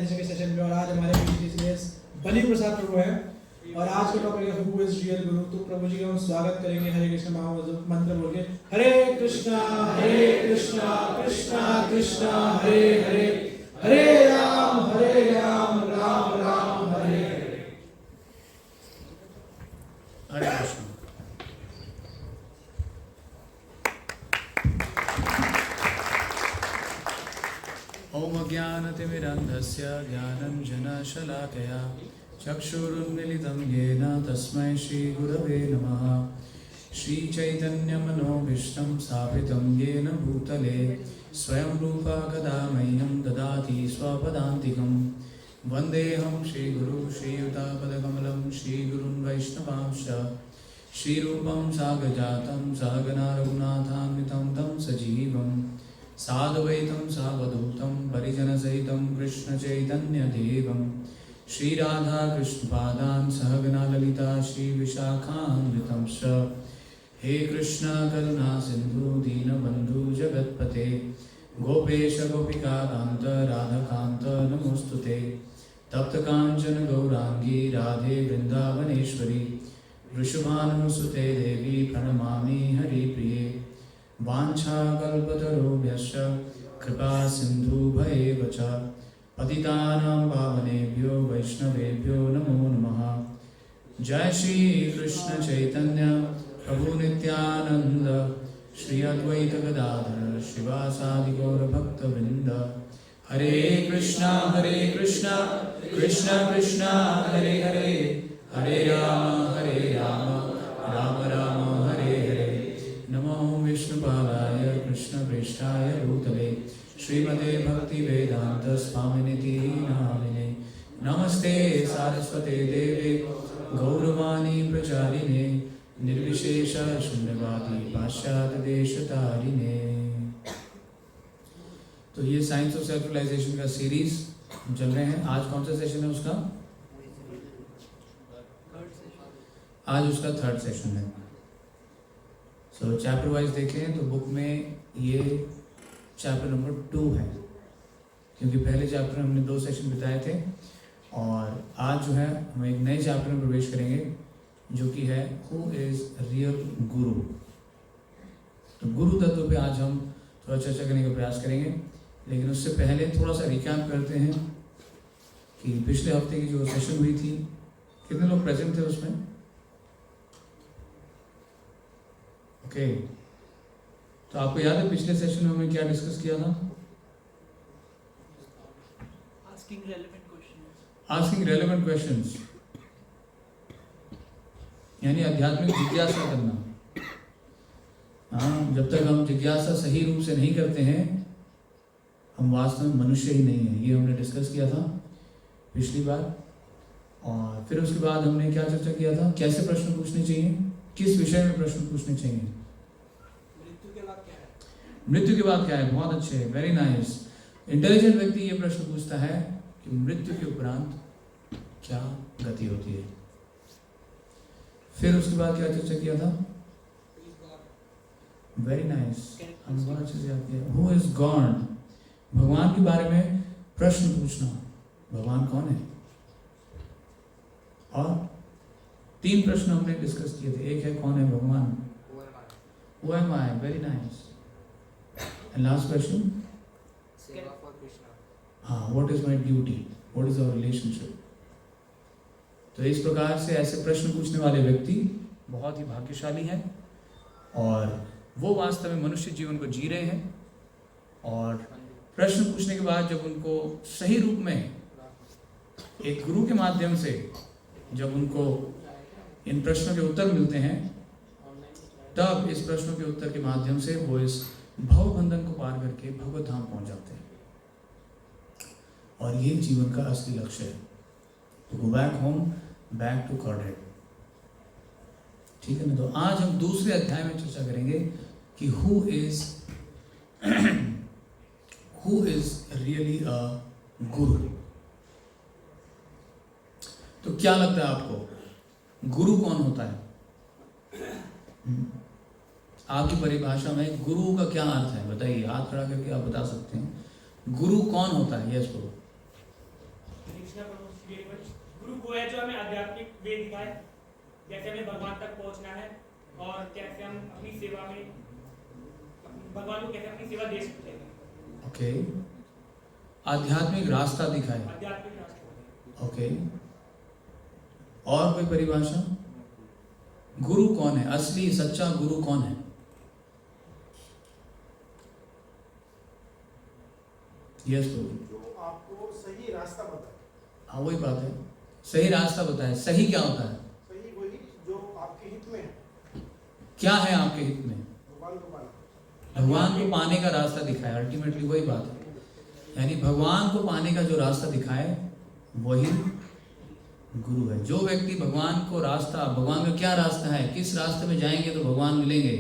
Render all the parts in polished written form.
Meditation के session में। और आज हमारे बीच बलि प्रसाद प्रभु है और आज का टॉपिक है हु इज रियल गुरु। तो प्रभु जी का हम स्वागत करेंगे हरे कृष्ण मंत्र बोल के। हरे कृष्णा कृष्णा कृष्णा हरे हरे, हरे राम राम राम हरे हरे। हरे कृष्ण। ओम अज्ञानतिमिरन्धस्य ज्ञानञ्जनशलाकया चक्षुरुन्मीलितं येन तस्मै श्रीगुरवे नमः। श्रीचैतन्यमनोभीष्टं स्थापितं येन भूतले स्वयं रूपा कदा मह्यं ददाति स्वपदान्तिकं। वन्देऽहं श्रीगुरुं श्रीयुतापदकमलं श्रीगुरुन् वैष्णवांश्च। श्रीरूपं साग्रजातं सहगना रघुनाथान्वितं तं सजीवं साद्वैतं सावधूतं परिजनसहितं कृष्णचैतन्यदेवं। श्रीराधाकृष्णपादान् सहगना ललिता श्रीविशाखान्वितं च। हे कृष्ण करुणा सिन्धु दीनबन्धु जगत्पते गोपेश गोपिकान्त राधाकान्त नमोस्तुते। तप्तकाञ्चन गौरांगी राधे वृन्दावनेश्वरी वृषभानुसुते देवी प्रणमामि हरिप्रिये। वाञ्छाकल्पतरुभ्यश्च कृपा सिन्धुभ्येव च पतितानां पावनेभ्यो वैष्णवेभ्यो नमो नमः। जय श्री कृष्ण चैतन्य प्रभु नित्यानंद श्री अद्वैत गदाधर श्रीवासादि गौर भक्तवृंद। हरे कृष्णा कृष्णा कृष्णा हरे हरे, हरे राम राम राम हरे हरे। नमो विष्णुपादाय कृष्णप्रेष्ठाय भूतले श्रीमते भक्तिवेदांत स्वामिनिति नामिने। नमस्ते सारस्वते देवे गौरवाणी प्रचारिणे निर्विशेष शून्यवादी पाश्चात्य देशतारिणे। तो ये साइंस ऑफ सेल्फ रियलाइजेशन का सीरीज हम चल रहे हैं। आज कौन सा सेशन है उसका? आज उसका थर्ड सेशन है। सो चैप्टर वाइज देखें तो बुक में ये चैप्टर नंबर 2 है, क्योंकि पहले चैप्टर में हमने 2 सेशन बिताए थे और आज जो है हम एक नए चैप्टर में प्रवेश करेंगे जो कि है हु इज रियल गुरु। तो गुरु तत्व पे आज हम थोड़ा चर्चा करने का प्रयास करेंगे, लेकिन उससे पहले थोड़ा सा रिकैप करते हैं कि पिछले हफ्ते की जो सेशन हुई थी कितने लोग प्रेजेंट थे उसमें? ओके, तो आपको याद है पिछले सेशन में हमने क्या डिस्कस किया था? आस्किंग रेलेवेंट क्वेश्चंस, यानी आध्यात्मिक जिज्ञासा करना। हाँ, जब तक हम जिज्ञासा सही रूप से नहीं करते हैं हम वास्तव में मनुष्य ही नहीं है। ये हमने डिस्कस किया था पिछली बार। और फिर उसके बाद हमने क्या चर्चा किया था? कैसे प्रश्न पूछने चाहिए, किस विषय में प्रश्न पूछने चाहिए। मृत्यु के बाद क्या है? बहुत अच्छे, वेरी नाइस। इंटेलिजेंट व्यक्ति ये प्रश्न पूछता है कि मृत्यु के उपरांत क्या गति होती है। फिर उसके बाद क्या चर्चा किया था? वेरी नाइस, हम बहुत अच्छे से याद किया। हु इज गॉड, भगवान के बारे में प्रश्न पूछना, भगवान कौन है। और 3 प्रश्न हमने डिस्कस किए थे। एक है कौन है भगवान, Who am I? Very nice. And last question? Seva for Krishna. What is my duty? What is our relationship? तो इस प्रकार से ऐसे प्रश्न पूछने वाले व्यक्ति बहुत ही भाग्यशाली हैं और वो वास्तव में मनुष्य जीवन को जी रहे हैं। और प्रश्न पूछने के बाद जब उनको सही रूप में एक गुरु के माध्यम से जब उनको इन प्रश्नों के उत्तर मिलते हैं, तब इस प्रश्नों के उत्तर के माध्यम से वो इस भव बंधन को पार करके भगवत धाम पहुंच जाते हैं। और ये जीवन का असली लक्ष्य है, तो गो बैक होम, बैक टू गॉडहेड। ठीक है ना? तो आज हम दूसरे अध्याय में चर्चा करेंगे कि हु इज रियली अ गुरु। तो क्या लगता है आपको गुरु कौन होता है? आपकी परिभाषा में गुरु का क्या अर्थ है बताइए। हाथ खड़ा करके आप बता सकते हैं गुरु कौन होता है। यस बोलो। कृष्णा प्रभु श्री गुरु वो है जो हमें आध्यात्मिक वे दिखाए, जैसे हमें भगवान तक पहुंचना है और कैसे हम अपनी सेवा में भगवान को कैसे अपनी सेवा दे सकते हैं। ओके, आध्यात्मिक रास्ता दिखाए। आध्यात्मिक रास्ता। ओके, और कोई परिभाषा? गुरु कौन है? असली सच्चा गुरु कौन है? यस प्रभु। जो आपको सही रास्ता बताए। हाँ, वही बात है, सही रास्ता बताए। सही क्या होता है? सही वही जो आपके हित में है। क्या है आपके हित में? भगवान को पाना। भगवान को पाने का रास्ता दिखाए। अल्टीमेटली वही बात है, यानी भगवान को पाने का जो रास्ता दिखाए वही गुरु है। जो व्यक्ति भगवान को रास्ता, भगवान का क्या रास्ता है, किस रास्ते में जाएंगे तो भगवान मिलेंगे,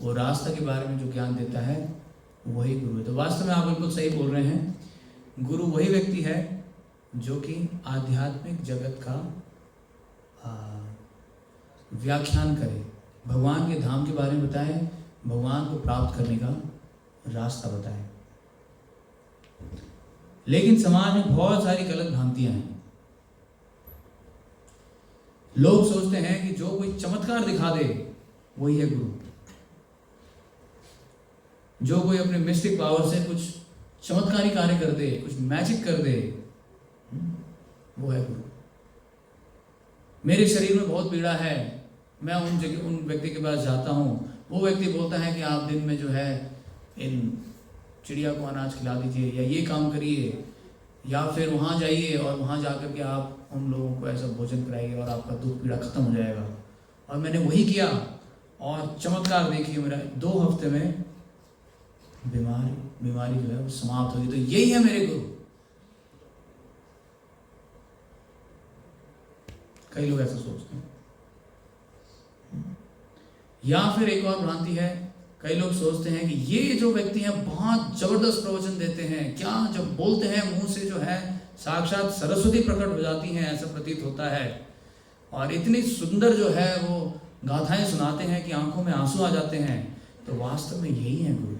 वो रास्ता के बारे में जो ज्ञान देता है वही गुरु है। तो वास्तव में आप बिल्कुल सही बोल रहे हैं। गुरु वही व्यक्ति है जो कि आध्यात्मिक जगत का व्याख्यान करे, भगवान के धाम के बारे में बताए, भगवान को प्राप्त करने का रास्ता बताए। लेकिन समाज में बहुत सारी गलत भ्रांतियां हैं। लोग सोचते हैं कि जो कोई चमत्कार दिखा दे वही है गुरु। जो कोई अपने मिस्टिक पावर से कुछ चमत्कारी कार्य कर दे, कुछ मैजिक कर दे, वो है गुरु। मेरे शरीर में बहुत पीड़ा है, मैं उन व्यक्ति के पास जाता हूँ, वो व्यक्ति बोलता है कि आप दिन में जो है इन चिड़िया को अनाज खिला दीजिए, या ये काम करिए, या फिर वहाँ जाइए और वहाँ जाकर के आप उन लोगों को ऐसा भोजन कराइए और आपका दुख पीड़ा खत्म हो जाएगा। और मैंने वही किया और चमत्कार देखिए, मेरा 2 हफ्ते में बीमारी जो है वो समाप्त होगी। तो यही है मेरे गुरु। कई लोग ऐसा सोचते हैं। या फिर एक और भ्रांति है, कई लोग सोचते हैं कि ये जो व्यक्ति हैं बहुत जबरदस्त प्रवचन देते हैं, क्या जब बोलते हैं मुंह से जो है साक्षात सरस्वती प्रकट हो जाती हैं, ऐसा प्रतीत होता है। और इतनी सुंदर जो है वो गाथाएं सुनाते हैं कि आंखों में आंसू आ जाते हैं। तो वास्तव में यही है गुरु।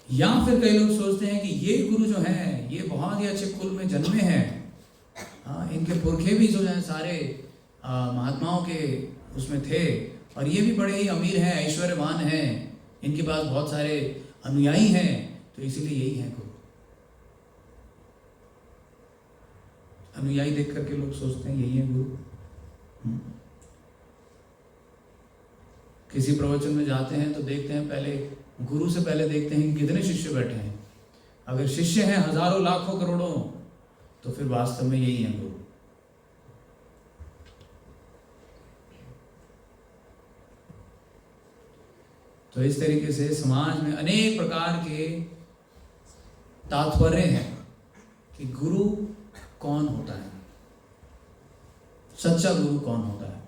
या फिर कई लोग सोचते हैं कि ये गुरु जो हैं ये बहुत ही अच्छे कुल में जन्मे हैं, इनके पुरखे भी जो हैं सारे महात्माओं के उसमें थे, और ये भी बड़े ही अमीर हैं, ऐश्वर्यवान हैं, इनके पास बहुत सारे अनुयायी हैं, तो इसीलिए यही है गुरु। अनुयायी देख करके लोग सोचते हैं यही है गुरु। किसी प्रवचन में जाते हैं तो देखते हैं, पहले गुरु से पहले देखते हैं कि कितने शिष्य बैठे हैं। अगर शिष्य हैं हजारों लाखों करोड़ों, तो फिर वास्तव में यही है गुरु। तो इस तरीके से समाज में अनेक प्रकार के तात्पर्य हैं कि गुरु कौन होता है, सच्चा गुरु कौन होता है।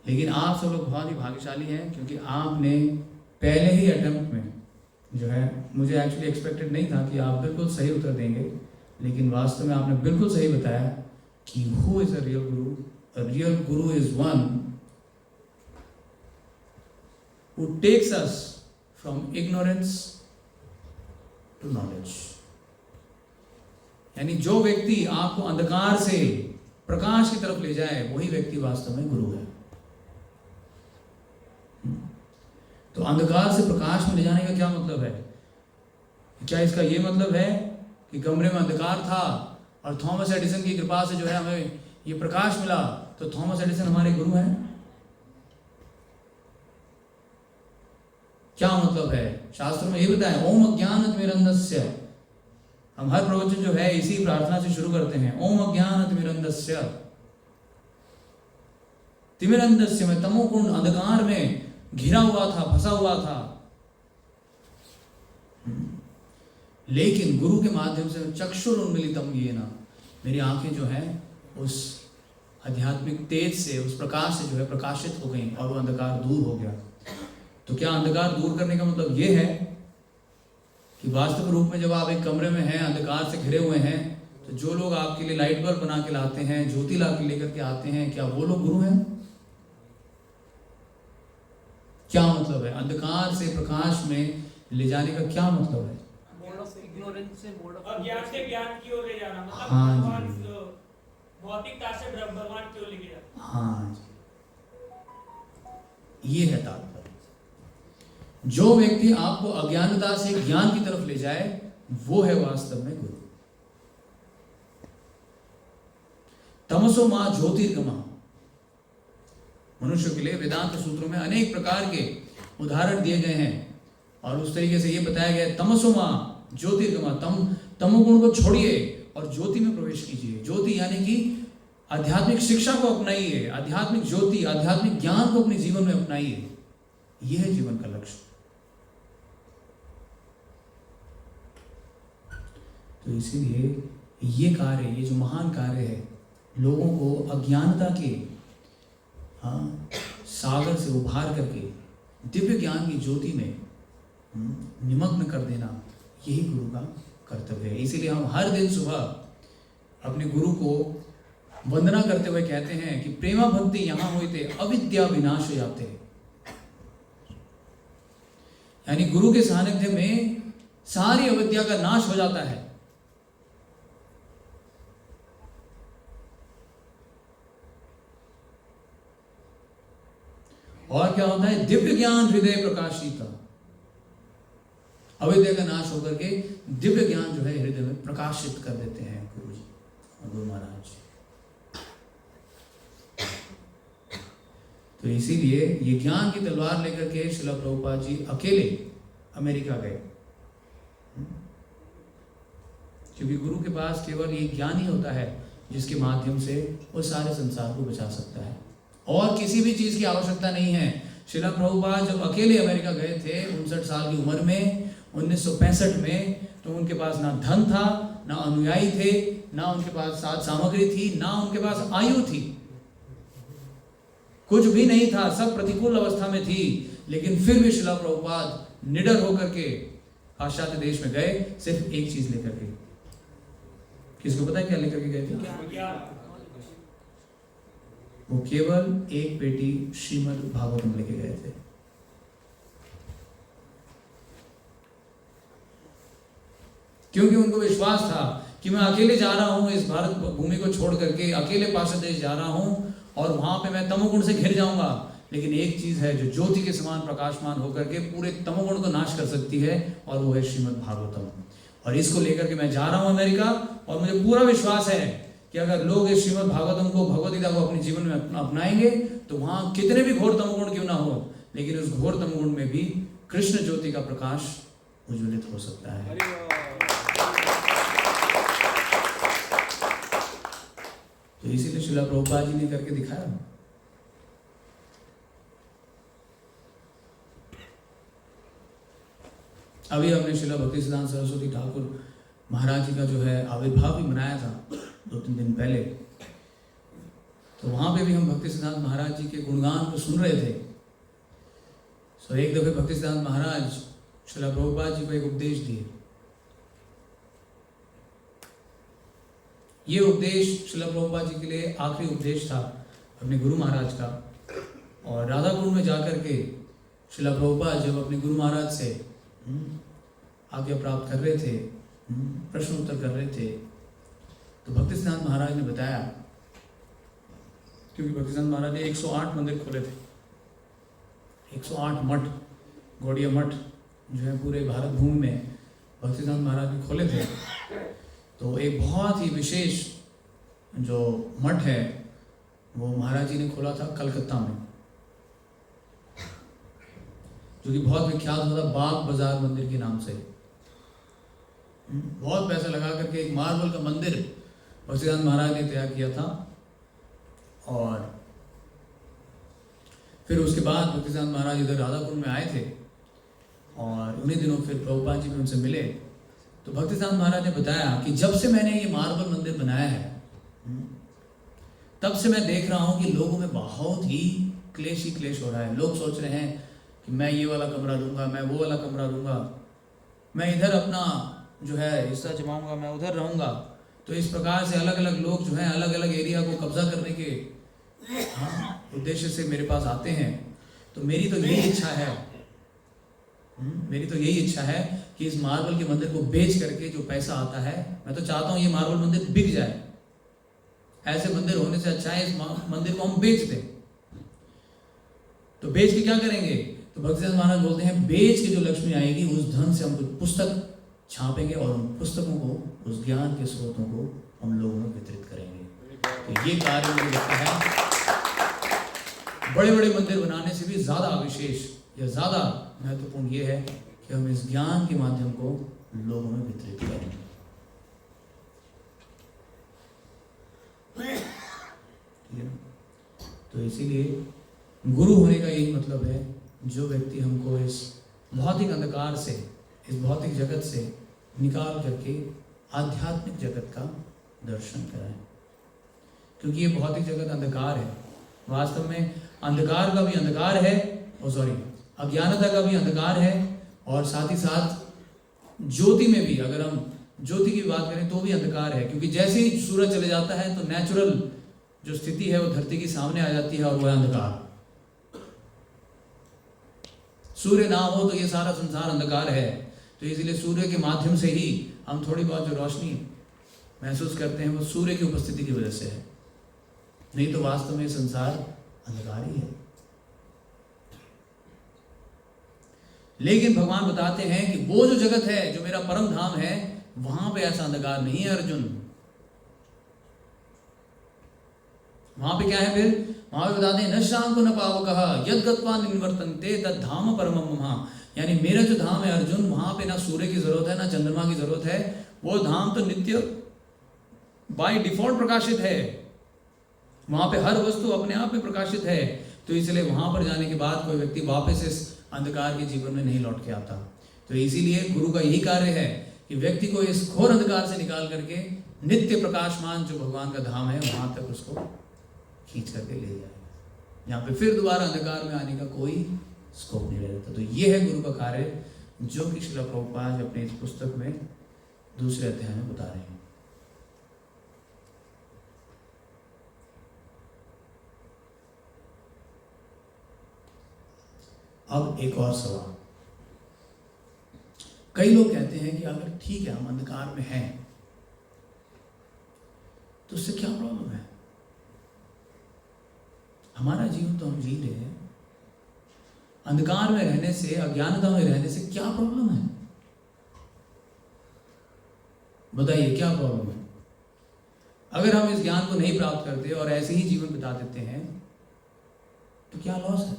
लेकिन आप सब लोग बहुत ही भाग्यशाली हैं, क्योंकि आपने पहले ही अटेम्प्ट में जो है, मुझे एक्चुअली एक्सपेक्टेड नहीं था कि आप बिल्कुल सही उत्तर देंगे, लेकिन वास्तव में आपने बिल्कुल सही बताया कि who is a real Guru. A real Guru is one who takes us from ignorance to knowledge। यानी जो व्यक्ति आपको अंधकार से प्रकाश की तरफ ले जाए, वही व्यक्ति वास्तव में गुरु है। तो अंधकार से प्रकाश में ले जाने का क्या मतलब है? क्या इसका ये मतलब है कि कमरे में अंधकार था और थॉमस एडिसन की कृपा से जो है हमें ये प्रकाश मिला, तो थॉमस एडिसन हमारे गुरु हैं? क्या मतलब है? शास्त्र में ये बताया, ओम अज्ञानतिमिरन्धस्य। हम हर प्रवचन जो है इसी प्रार्थना से शुरू करते हैं, ओम अज्ञानतिमिरन्धस्य। तिमिरन्धस्य में तमोगुण अंधकार में घिरा हुआ था, फंसा हुआ था, लेकिन गुरु के माध्यम से चक्षुरुन्मीलितम येन, मेरी आंखें जो है उस आध्यात्मिक तेज से, उस प्रकाश से जो है प्रकाशित हो गई और वो अंधकार दूर हो गया। तो क्या अंधकार दूर करने का मतलब ये है कि वास्तविक रूप में जब आप एक कमरे में हैं, अंधकार से घिरे हुए हैं, तो जो लोग आपके लिए लाइट बल्ब बना के लाते हैं, ज्योति ला के लेकर के आते हैं, क्या वो लोग गुरु हैं? क्या मतलब है? अंधकार से प्रकाश में ले जाने का क्या मतलब है? मोड ऑफ इग्नोरेंस से मोड ऑफ अज्ञान से ज्ञान की ओर ले जाना, मतलब हाँ जी। भगवान भौतिकता से भगवान की ओर लेके जाना। हाँ जी, ये है तात्पर्य। जो व्यक्ति आपको अज्ञानता से ज्ञान की तरफ ले जाए वो है वास्तव में गुरु। तमसो मां ज्योतिर्गमा। मनुष्य के लिए वेदांत सूत्रों में अनेक प्रकार के उदाहरण दिए गए हैं और उस तरीके से ये बताया गया है, तमसो मां ज्योतिर्गमा, तमोगुण को छोड़िए और ज्योति में प्रवेश कीजिए। ज्योति यानी कि आध्यात्मिक शिक्षा को अपनाइए, आध्यात्मिक ज्योति, आध्यात्मिक ज्ञान को अपने जीवन में अपनाइए। यह है जीवन का लक्ष्य। तो इसीलिए ये कार्य, ये जो महान कार्य है, लोगों को अज्ञानता के सागर से उभार करके दिव्य ज्ञान की ज्योति में निमग्न कर देना, यही गुरु का कर्तव्य है। इसीलिए हम हर दिन सुबह अपने गुरु को वंदना करते हुए कहते हैं कि प्रेमा भक्ति यहाँ होते अविद्या विनाश हो जाते। यानी गुरु के सानिध्य में सारी अविद्या का नाश हो जाता है। और क्या होता है? दिव्य ज्ञान हृदय प्रकाशित। अविद्या का नाश होकर के दिव्य ज्ञान जो है हृदय में प्रकाशित कर देते हैं गुरु जी, गुरु महाराज। तो इसीलिए ये ज्ञान की तलवार लेकर के श्रील प्रभुपाद जी अकेले अमेरिका गए, क्योंकि गुरु के पास केवल ये ज्ञान ही होता है जिसके माध्यम से वो सारे संसार को बचा सकता है, और किसी भी चीज की आवश्यकता नहीं है। श्रील प्रभुपाद जब अकेले अमेरिका गए थे 59 साल की उम्र में 1965 में, तो उनके पास ना धन था, ना अनुयायी थे, ना उनके पास साथ सामग्री थी, ना उनके पास आयु थी, कुछ भी नहीं था, सब प्रतिकूल अवस्था में थी। लेकिन फिर भी श्रील प्रभुपाद निडर होकर के पाश्चात्य देश में गए, सिर्फ एक चीज लेकर के। किसको पता है क्या लेकर के गए थे? वो केवल एक पेटी श्रीमद् भागवतम लेके गए थे। क्योंकि उनको विश्वास था कि मैं अकेले जा रहा हूं इस भारत भूमि को छोड़ करके, अकेले पाश्चात्य देश जा रहा हूं और वहां पे मैं तमोगुण से घिर जाऊंगा, लेकिन एक चीज है जो ज्योति के समान प्रकाशमान होकर के पूरे तमोगुण को नाश कर सकती है, और वो है श्रीमद् भागवतम। और इसको लेकर के मैं जा रहा हूं अमेरिका, और मुझे पूरा विश्वास है कि अगर लोग इस श्रीमद् भागवतम को, भगवद्गीता को अपने जीवन में अपनाएंगे तो वहां कितने भी घोर तमोगुण क्यों ना हो, लेकिन उस घोर तमोगुण में भी कृष्ण ज्योति का प्रकाश उज्ज्वलित हो सकता है। तो इसीलिए श्रील प्रभुपाद जी ने करके दिखाया। अभी हमने श्रील भक्ति सिद्धांत सरस्वती ठाकुर महाराज जी का जो है आविर्भाव भी मनाया था 2-3 दिन पहले। तो वहां पे भी हम भक्ति सिद्धांत महाराज जी के गुणगान को सुन रहे थे। सो एक दफे भक्ति सिद्धांत महाराज श्रील प्रभुपाद जी को एक उपदेश दिए। ये उपदेश श्रील प्रभुपाद जी के लिए आखिरी उपदेश था अपने गुरु महाराज का। और राधाकुंड में जाकर के श्रील प्रभुपाद जब अपने गुरु महाराज से आज्ञा प्राप्त कर रहे थे, प्रश्न उत्तर कर रहे थे, तो भक्ति सिद्धांत महाराज ने बताया, क्योंकि भक्ति सिद्धांत महाराज ने 108 मंदिर खोले थे, 108 मठ, गौड़िया मठ जो है पूरे भारत भूमि में भक्ति सिद्धांत महाराज ने खोले थे। तो एक बहुत ही विशेष जो मठ है वो महाराज जी ने खोला था कलकत्ता में, जो कि बहुत विख्यात होता बाग बाजार मंदिर के नाम से। बहुत पैसा लगा करके एक मार्बल का मंदिर भक्ति सिद्धांत महाराज ने तैयार किया था। और फिर उसके बाद भक्ति सिद्धांत महाराज इधर राधाकुंड में आए थे, और उन्हीं दिनों फिर प्रभुपाद जी भी उनसे मिले। तो भक्ति सिद्धांत महाराज ने बताया कि जब से मैंने ये मार्बल मंदिर बनाया है, तब से मैं देख रहा हूँ कि लोगों में बहुत ही क्लेश ही क्लेश हो रहा है। लोग सोच रहे हैं कि मैं ये वाला कमरा दूंगा, मैं वो वाला कमरा दूंगा, मैं इधर अपना जो है हिस्सा जमाऊंगा, मैं उधर रहूंगा। तो इस प्रकार से अलग अलग लोग जो हैं अलग अलग एरिया को कब्जा करने के उद्देश्य से मेरे पास आते हैं। तो तो मेरी तो यही इच्छा है, मेरी तो यही इच्छा है कि इस मार्बल के मंदिर को बेच करके जो पैसा आता है, मैं तो चाहता हूं ये मार्बल मंदिर बिक जाए। ऐसे मंदिर होने से अच्छा है इस मंदिर को हम बेच दें। तो बेच के क्या करेंगे? तो भक्तिदास महाराज बोलते हैं बेच के जो लक्ष्मी आएगी उस धन से हम कुछ पुस्तक छापेंगे और उन पुस्तकों को, उस ज्ञान के स्रोतों को हम लोगों में वितरित करेंगे। तो ये कार्य मुझे लगता है बड़े बड़े मंदिर बनाने से भी ज्यादा विशेष या ज्यादा महत्वपूर्ण ये है कि हम इस ज्ञान के माध्यम को लोगों में वितरित करें। ठीक है ना? तो इसीलिए गुरु होने का यही मतलब है, जो व्यक्ति हमको इस भौतिक अंधकार से, इस भौतिक जगत से निकाल करके आध्यात्मिक जगत का दर्शन कराए। क्योंकि ये भौतिक जगत अंधकार है, वास्तव में अंधकार का भी अंधकार है, अज्ञानता का भी अंधकार है, और साथ ही साथ ज्योति में भी, अगर हम ज्योति की बात करें तो भी अंधकार है। क्योंकि जैसे ही सूरज चले जाता है तो नेचुरल जो स्थिति है वो धरती के सामने आ जाती है, और वह अंधकार। सूर्य ना हो तो ये सारा संसार अंधकार है। तो इसलिए सूर्य के माध्यम से ही हम थोड़ी बहुत जो रोशनी महसूस करते हैं वो सूर्य की उपस्थिति की वजह से है, नहीं तो वास्तव में संसार अंधकार ही है। लेकिन भगवान बताते हैं कि वो जो जगत है, जो मेरा परम धाम है, वहां पे ऐसा अंधकार नहीं है अर्जुन। वहां पे क्या है फिर? वहां पे बताते हैं न शांको न पावकः यद् गत्वा निवर्तन्ते तद् धाम परमं मम। यानी मेरा जो धाम है अर्जुन, वहां पे ना सूर्य की जरूरत है, ना चंद्रमा की जरूरत है। वो धाम तो नित्य बाय डिफॉल्ट प्रकाशित है, वहां पे हर वस्तु अपने आप में प्रकाशित है। तो इसलिए वहां पर जाने के बाद कोई व्यक्ति वापस इस अंधकार के जीवन में नहीं लौट के आता। तो इसीलिए गुरु का यही कार्य है कि व्यक्ति को इस घोर अंधकार से निकाल करके नित्य प्रकाशमान जो भगवान का धाम है वहां तक उसको खींच करके ले जाए, यहाँ पे फिर दोबारा अंधकार में आने का कोई स्कोप नहीं रहता। तो ये है गुरु का कार्य, जो कि श्रील प्रभुपाद अपने इस पुस्तक में दूसरे अध्याय में बता रहे हैं। अब एक और सवाल। कई लोग कहते हैं कि अगर ठीक है हम अंधकार में हैं तो उससे क्या प्रॉब्लम है? हमारा जीवन तो हम जी रहे हैं, अंधकार में रहने से, अज्ञानता में रहने से क्या प्रॉब्लम है? बताइए क्या प्रॉब्लम है? अगर हम इस ज्ञान को नहीं प्राप्त करते और ऐसे ही जीवन बिता देते हैं तो क्या लॉस है?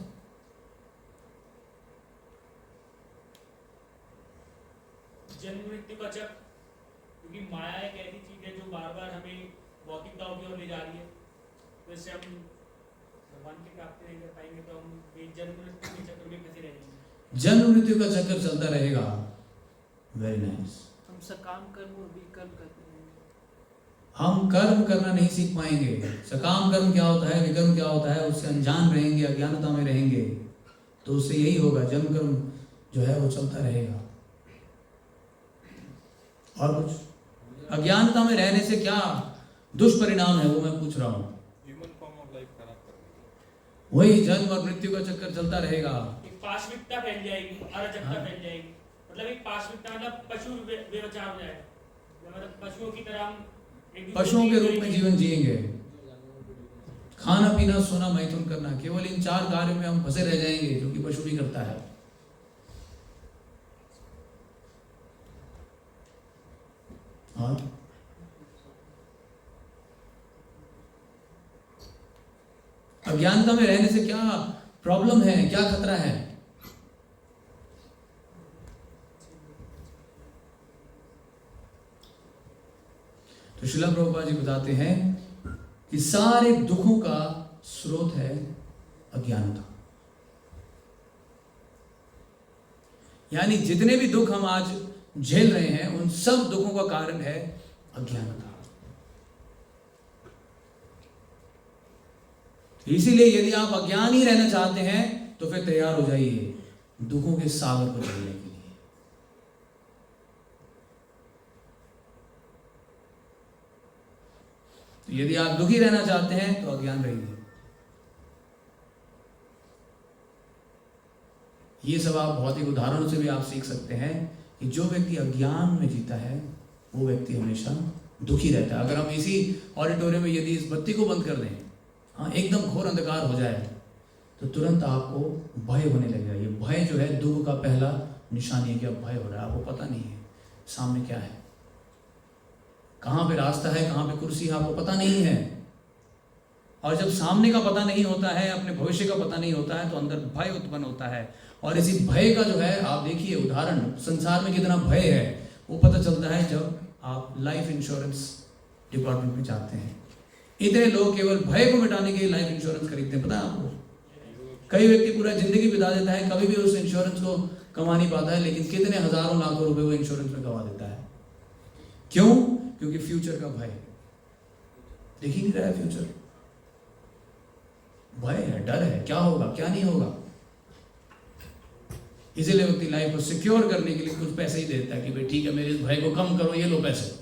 जन्म मृत्यु का चक्र, क्योंकि माया एक ऐसी चीज है जो बार बार हमें भौतिकताओं की ओर ले जा रही है। तो इससे हम भगवान की प्राप्ति नहीं कर पाएंगे, तो हम जन्म मृत्यु के चक्र में फंसे रहेंगे। जन्म मृत्यु का चक्कर चलता रहेगा। Very nice. हम सकाम कर्म और विकर्म करते रहेंगे। हम कर्म करना नहीं सीख पाएंगे। सकाम कर्म क्या होता है, विकर्म क्या होता है, उससे अनजान रहेंगे, अज्ञानता में रहेंगे। तो उससे यही होगा, जन्म कर्म जो है वो चलता रहेगा। और कुछ अज्ञानता में रहने से क्या दुष्परिणाम है वो मैं पूछ रहा हूँ। वही जन्म और मृत्यु का चक्कर चलता रहेगा। एक पाशविकता फैल जाएगी, अराजकता फैल जाएगी। मतलब एक पाशविकता मतलब पशु व्यवचार हो जाएगा, मतलब पशुओं की तरह हम पशुओं के रूप में जीवन जिएंगे। खाना पीना सोना मैथुन करना, केवल इन 4 कार्यों में हम फंसे रह जाएंगे जो कि पशु भी करता है। और अज्ञानता में रहने से क्या प्रॉब्लम है, क्या खतरा है? तो श्रील प्रभुपाद जी बताते हैं कि सारे दुखों का स्रोत है अज्ञानता। यानी जितने भी दुख हम आज झेल रहे हैं उन सब दुखों का कारण है अज्ञानता। इसीलिए यदि आप अज्ञान ही रहना चाहते हैं तो फिर तैयार हो जाइए दुखों के सागर पर चलने के लिए। तो यदि आप दुखी रहना चाहते हैं तो अज्ञान रहिए। ये सब आप भौतिक उदाहरणों से भी आप सीख सकते हैं कि जो व्यक्ति अज्ञान में जीता है वो व्यक्ति हमेशा दुखी रहता है। अगर हम इसी ऑडिटोरियम में यदि इस बत्ती को बंद कर दें, हाँ, एकदम घोर अंधकार हो जाए, तो तुरंत आपको भय होने लगेगा। ये भय जो है दुख का पहला निशानी है कि अब भय हो रहा है। आपको पता नहीं है सामने क्या है, कहाँ पे रास्ता है, कहाँ पे कुर्सी है, आपको पता नहीं है। और जब सामने का पता नहीं होता है, अपने भविष्य का पता नहीं होता है, तो अंदर भय उत्पन्न होता है। और इसी भय का जो है, आप देखिए उदाहरण संसार में कितना भय है, वो पता चलता है जब आप लाइफ इंश्योरेंस डिपार्टमेंट में जाते हैं। इतने लोग केवल भय को मिटाने के लिए लाइफ इंश्योरेंस खरीदते हैं, पता है आपको। कई व्यक्ति पूरा जिंदगी बिता देता है, कभी भी उस इंश्योरेंस को कमा नहीं पाता है, लेकिन कितने हजारों लाखों रुपए वो इंश्योरेंस में गवा देता है। क्यों? क्योंकि फ्यूचर का भय, दिख ही नहीं रहा है फ्यूचर, भय है, डर है, क्या होगा क्या नहीं होगा। इसीलिए व्यक्ति लाइफ को सिक्योर करने के लिए कुछ पैसे ही देता है कि भाई ठीक है, मेरे इस भय को कम करो, ये लो पैसे।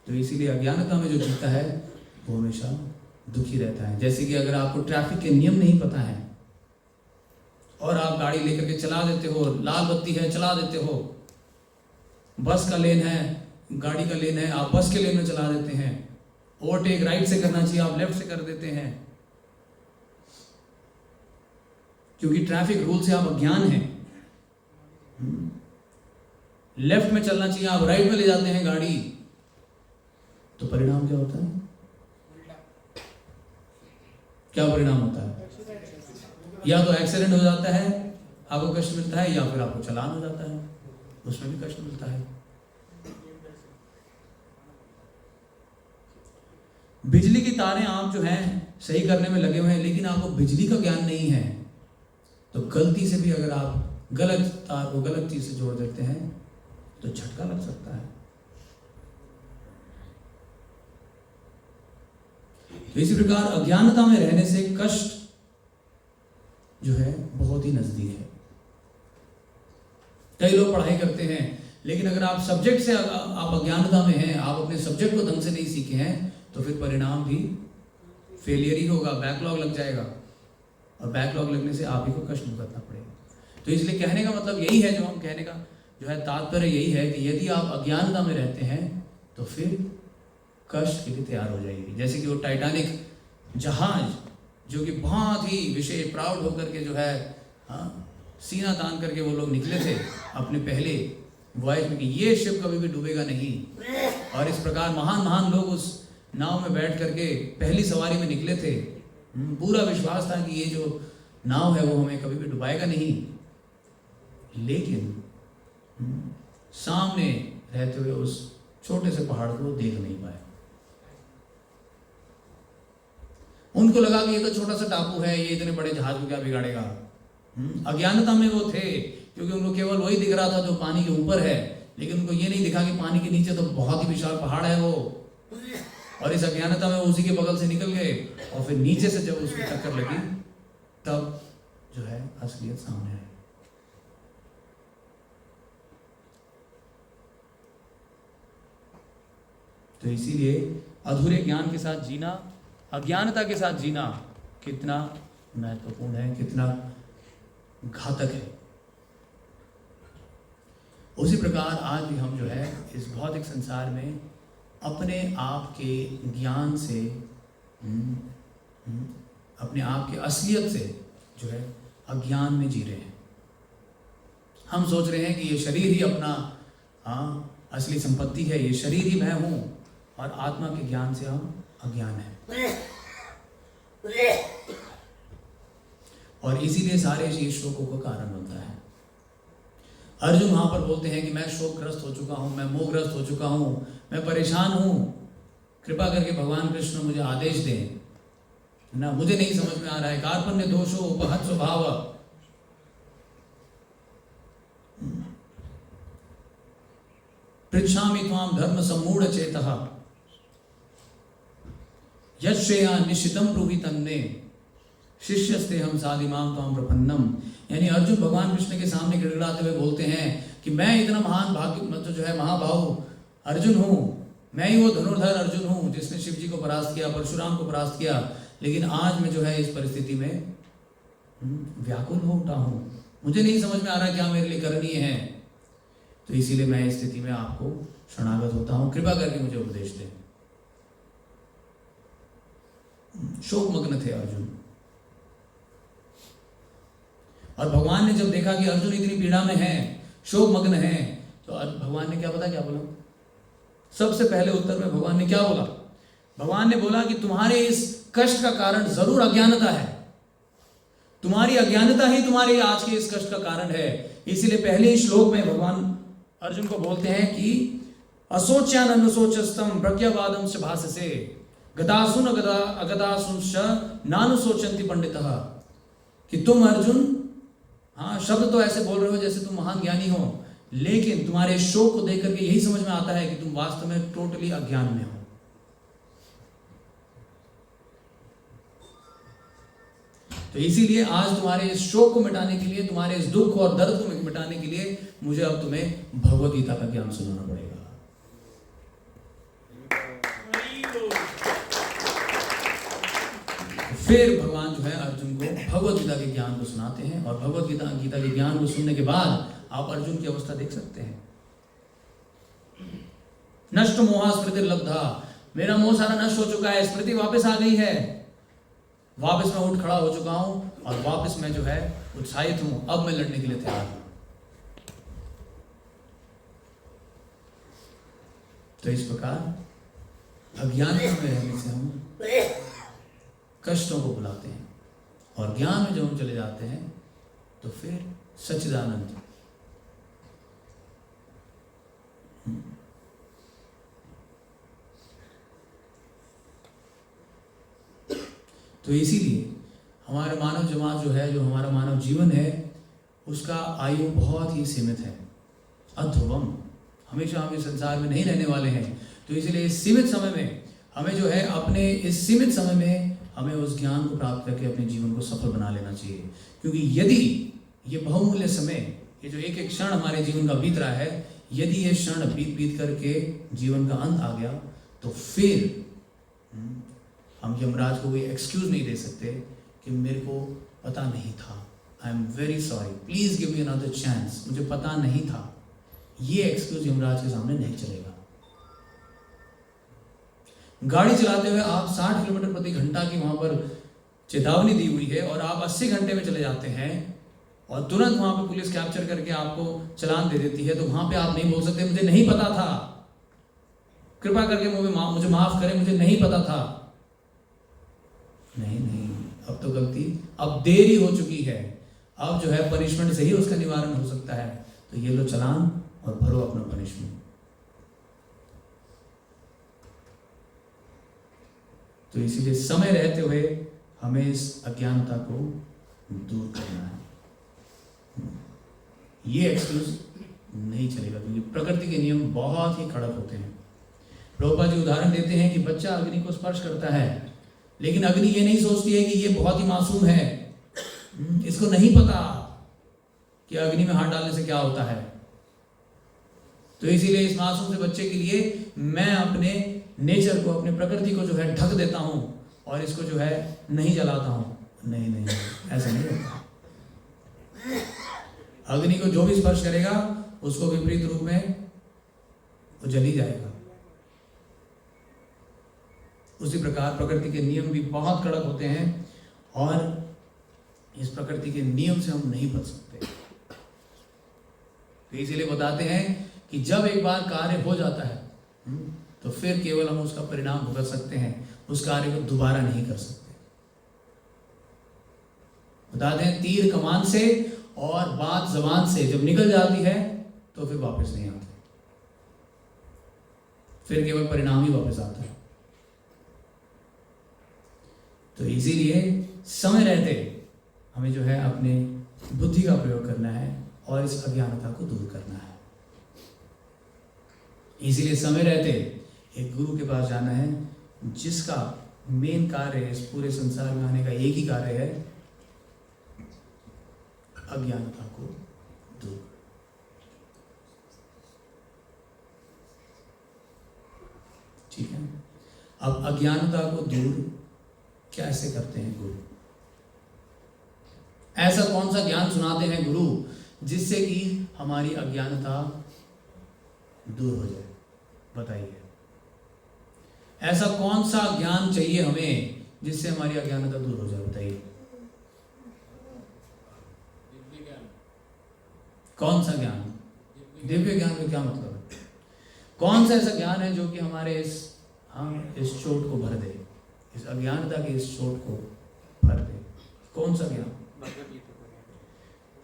तो इसीलिए अज्ञानता में जो जीता है वो हमेशा दुखी रहता है। जैसे कि अगर आपको ट्रैफिक के नियम नहीं पता है और आप गाड़ी लेकर के चला देते हो, लाल बत्ती है चला देते हो, बस का लेन है, गाड़ी का लेन है, आप बस के लेन में चला देते हैं, ओवरटेक राइट से करना चाहिए आप लेफ्ट से कर देते हैं, क्योंकि ट्रैफिक रूल से आप अज्ञान हैं। लेफ्ट में चलना चाहिए, आप राइट में ले जाते हैं गाड़ी, तो परिणाम क्या होता है? क्या परिणाम होता है? या तो एक्सीडेंट हो जाता है, आपको कष्ट मिलता है, या फिर आपको चालान हो जाता है, उसमें भी कष्ट मिलता है। बिजली की तारें आप जो हैं सही करने में लगे हुए हैं, लेकिन आपको बिजली का ज्ञान नहीं है, तो गलती से भी अगर आप गलत तार को गलत चीज से जोड़ देते हैं तो झटका लग सकता है। तो इसी प्रकार अज्ञानता में रहने से कष्ट जो है बहुत ही नजदीक है। कई लोग पढ़ाई करते हैं, लेकिन अगर आप सब्जेक्ट से आप अज्ञानता में हैं, आप अपने सब्जेक्ट को ढंग से नहीं सीखे हैं, तो फिर परिणाम भी फेलियर ही होगा, बैकलॉग लग जाएगा, और बैकलॉग लगने से आप ही को कष्ट भुगतना पड़ेगा। तो इसलिए कहने का मतलब यही है, जो हम कहने का जो है तात्पर्य यही है कि यदि आप अज्ञानता में रहते हैं तो फिर कष्ट के लिए तैयार हो जाएगी। जैसे कि वो टाइटैनिक जहाज जो कि बहुत ही विशेष प्राउड होकर के जो है सीना तान करके वो लोग निकले थे अपने पहले वॉयज में कि ये शिप कभी भी डूबेगा नहीं, और इस प्रकार महान महान लोग उस नाव में बैठ करके पहली सवारी में निकले थे। पूरा विश्वास था कि ये जो नाव है वो हमें कभी भी डुबाएगा नहीं, लेकिन सामने रहते हुए उस छोटे से पहाड़ को देख नहीं पाए। उनको लगा कि ये तो छोटा सा टापू है, ये इतने बड़े जहाज को क्या बिगाड़ेगा। अज्ञानता में वो थे, क्योंकि उनको केवल वही दिख रहा था जो पानी के ऊपर है, लेकिन उनको ये नहीं दिखा कि पानी के नीचे तो बहुत ही विशाल पहाड़ है वो। और इस अज्ञानता में उसी के बगल से निकल गए, और फिर नीचे से जब उसको टक्कर लगी तब जो है असलियत सामने आई। तो इसीलिए अधूरे ज्ञान के साथ जीना, अज्ञानता के साथ जीना कितना महत्वपूर्ण है, कितना घातक है। उसी प्रकार आज भी हम जो है इस भौतिक संसार में अपने आप के ज्ञान से, अपने आप के असलियत से जो है अज्ञान में जी रहे हैं। हम सोच रहे हैं कि ये शरीर ही अपना असली संपत्ति है, ये शरीर ही मैं हूं, और आत्मा के ज्ञान से हम अज्ञान हैं। और इसीलिए सारे ये शोकों का कारण बनता है। अर्जुन वहां पर बोलते हैं कि मैं शोकग्रस्त हो चुका हूं, मैं मोहग्रस्त हो चुका हूं, मैं परेशान हूं, कृपा करके भगवान कृष्ण मुझे आदेश दें ना, मुझे नहीं समझ में आ रहा है। कार्पण्य दोषो उपहत स्वभाव, पृच्छामि त्वाम धर्म सम्मूढ़ चेतः, यश्रेया निश्चितम ब्रूहि तन्मे, शिष्यस्ते हम साधिमाम त्वाम प्रपन्नम। यानी अर्जुन भगवान कृष्ण के सामने गिड़गिड़ाते हुए बोलते हैं कि मैं इतना महान भाग्य जो है महाभाव अर्जुन हूँ, मैं ही वो धनुर्धर अर्जुन हूँ जिसने शिव जी को परास्त किया, परशुराम को परास्त किया, लेकिन आज मैं जो है इस परिस्थिति में व्याकुल हो उठा हूँ, मुझे नहीं समझ में आ रहा क्या मेरे लिए करणीय है। तो इसीलिए मैं इस स्थिति में आपको शरणागत होता हूँ, कृपा करके मुझे उपदेश दें। शोकमग्न थे अर्जुन, और भगवान ने जब देखा कि अर्जुन इतनी पीड़ा में है, शोकमग्न है, तो भगवान ने क्या बोला? सबसे पहले उत्तर में भगवान ने क्या बोला? भगवान ने बोला कि तुम्हारे इस कष्ट का कारण जरूर अज्ञानता है, तुम्हारी अज्ञानता ही तुम्हारे आज के इस कष्ट का कारण है। इसीलिए पहले ही श्लोक में भगवान अर्जुन को बोलते हैं कि असोच्यान अनुशोचस्तम प्रज्ञावादम से भाषसे गदासुन अगदासुंश्च नानुशोचन्ति पंडितः, कि तुम अर्जुन, हाँ शब्द तो ऐसे बोल रहे हो जैसे तुम महान ज्ञानी हो, लेकिन तुम्हारे शोक को देख करके यही समझ में आता है कि तुम वास्तव में टोटली अज्ञान में हो। तो इसीलिए आज तुम्हारे इस शोक को मिटाने के लिए, तुम्हारे इस दुख और दर्द को मिटाने के लिए मुझे अब तुम्हें भगवद गीता का ज्ञान सुनाना पड़ेगा। फिर भगवान जो है अर्जुन को भगवद गीता के ज्ञान को सुनाते हैं, और भगवद गीता के ज्ञान को सुनने के बाद आप अर्जुन की अवस्था देख सकते हैं। नष्ट मोहा स्मृति लब्धा, मेरा मोह सारा नष्ट हो चुका है, स्मृति वापस आ गई है, वापस मैं उठ खड़ा हो चुका हूं, और वापस मैं जो है उत्साहित हूं, अब मैं लड़ने के लिए तैयार हूं। तो इस प्रकार अज्ञानता में रहने से हम कष्टों को बुलाते हैं, और ज्ञान में जब हम चले जाते हैं तो फिर सच्चिदानंद। तो इसीलिए हमारा मानव समाज जो है, जो हमारा मानव जीवन है, उसका आयु बहुत ही सीमित है, अध्रुवम। हमेशा हम इस संसार में नहीं रहने वाले हैं। तो इसलिए इस सीमित समय में हमें जो है, अपने इस सीमित समय में हमें उस ज्ञान को प्राप्त करके अपने जीवन को सफल बना लेना चाहिए। क्योंकि यदि ये बहुमूल्य समय, ये जो एक एक क्षण हमारे जीवन का बीत रहा है, यदि ये क्षण बीत करके जीवन का अंत आ गया, तो फिर हम यमराज को कोई एक्सक्यूज नहीं दे सकते कि मेरे को पता नहीं था, I am very sorry, please give me another chance, मुझे पता नहीं था। ये एक्सक्यूज यमराज के सामने नहीं चलेगा। गाड़ी चलाते हुए आप 60 किलोमीटर प्रति घंटा की वहां पर चेतावनी दी हुई है, और आप 80 घंटे में चले जाते हैं, और तुरंत वहां पे पुलिस कैप्चर करके आपको चालान दे देती है, तो वहां पे आप नहीं बोल सकते मुझे नहीं पता था, कृपा करके मुझे माफ करें, मुझे नहीं पता था। नहीं, अब तो गलती, अब देरी हो चुकी है, अब जो है पनिशमेंट से ही उसका निवारण हो सकता है। तो ये लो चालान और भरो अपना पनिशमेंट। तो इसीलिए समय रहते हुए हमें इस अज्ञानता को दूर करना है। ये एक्सक्यूज नहीं चलेगा, क्योंकि प्रकृति के नियम बहुत ही कड़क होते हैं। प्रभुपाद जी उदाहरण देते हैं कि बच्चा अग्नि को स्पर्श करता है, लेकिन अग्नि ये नहीं सोचती है कि ये बहुत ही मासूम है, इसको नहीं पता कि अग्नि में हाथ डालने से क्या होता है। तो इसीलिए इस मासूम से बच्चे के लिए मैं अपने नेचर को, अपने प्रकृति को जो है ढक देता हूं, और इसको जो है नहीं जलाता हूं। नहीं, ऐसा नहीं होता। अग्नि को जो भी स्पर्श करेगा उसको विपरीत रूप में वो जल ही जाएगा। उसी प्रकार प्रकृति के नियम भी बहुत कड़क होते हैं, और इस प्रकृति के नियम से हम नहीं बच सकते। तो इसीलिए बताते हैं कि जब एक बार कार्य हो जाता है तो फिर केवल हम उसका परिणाम भुगत सकते हैं, उस कार्य को दोबारा नहीं कर सकते। बताते हैं तीर कमान से और बात जबान से जब निकल जाती है तो फिर वापस नहीं आती, फिर केवल परिणाम ही वापस आता है। तो इसीलिए समय रहते हमें जो है अपने बुद्धि का प्रयोग करना है और इस अज्ञानता को दूर करना है। इसीलिए समय रहते एक गुरु के पास जाना है, जिसका मेन कार्य इस पूरे संसार में आने का एक ही कार्य है, अज्ञानता को दूर। ठीक है। अब अज्ञानता को दूर कैसे करते हैं गुरु? ऐसा कौन सा ज्ञान सुनाते हैं गुरु जिससे कि हमारी अज्ञानता दूर हो जाए? बताइए, ऐसा कौन सा ज्ञान चाहिए हमें जिससे हमारी अज्ञानता दूर हो जाए? बताइए, कौन सा ज्ञान? दिव्य ज्ञान में क्या मतलब है? कौन सा ऐसा ज्ञान है जो कि हमारे इस चोट को भर दे, इस अज्ञानता की इस चोट को भर दे? कौन सा ज्ञान?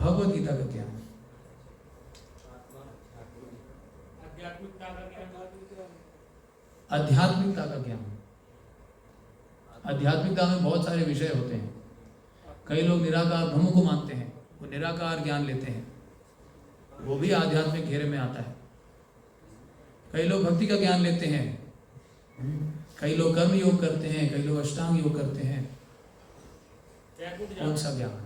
भगवत गीता का ज्ञान, आध्यात्मिकता का ज्ञान, आध्यात्मिकता का ज्ञान। आध्यात्मिकता में बहुत सारे विषय होते हैं। कई लोग निराकार ब्रह्म को मानते हैं, वो निराकार ज्ञान लेते हैं, वो भी आध्यात्मिक घेरे में आता है। कई लोग भक्ति का ज्ञान लेते हैं, कई लोग कर्म योग करते हैं, कई लोग अष्टांग योग करते हैं। कौन सा ज्ञान?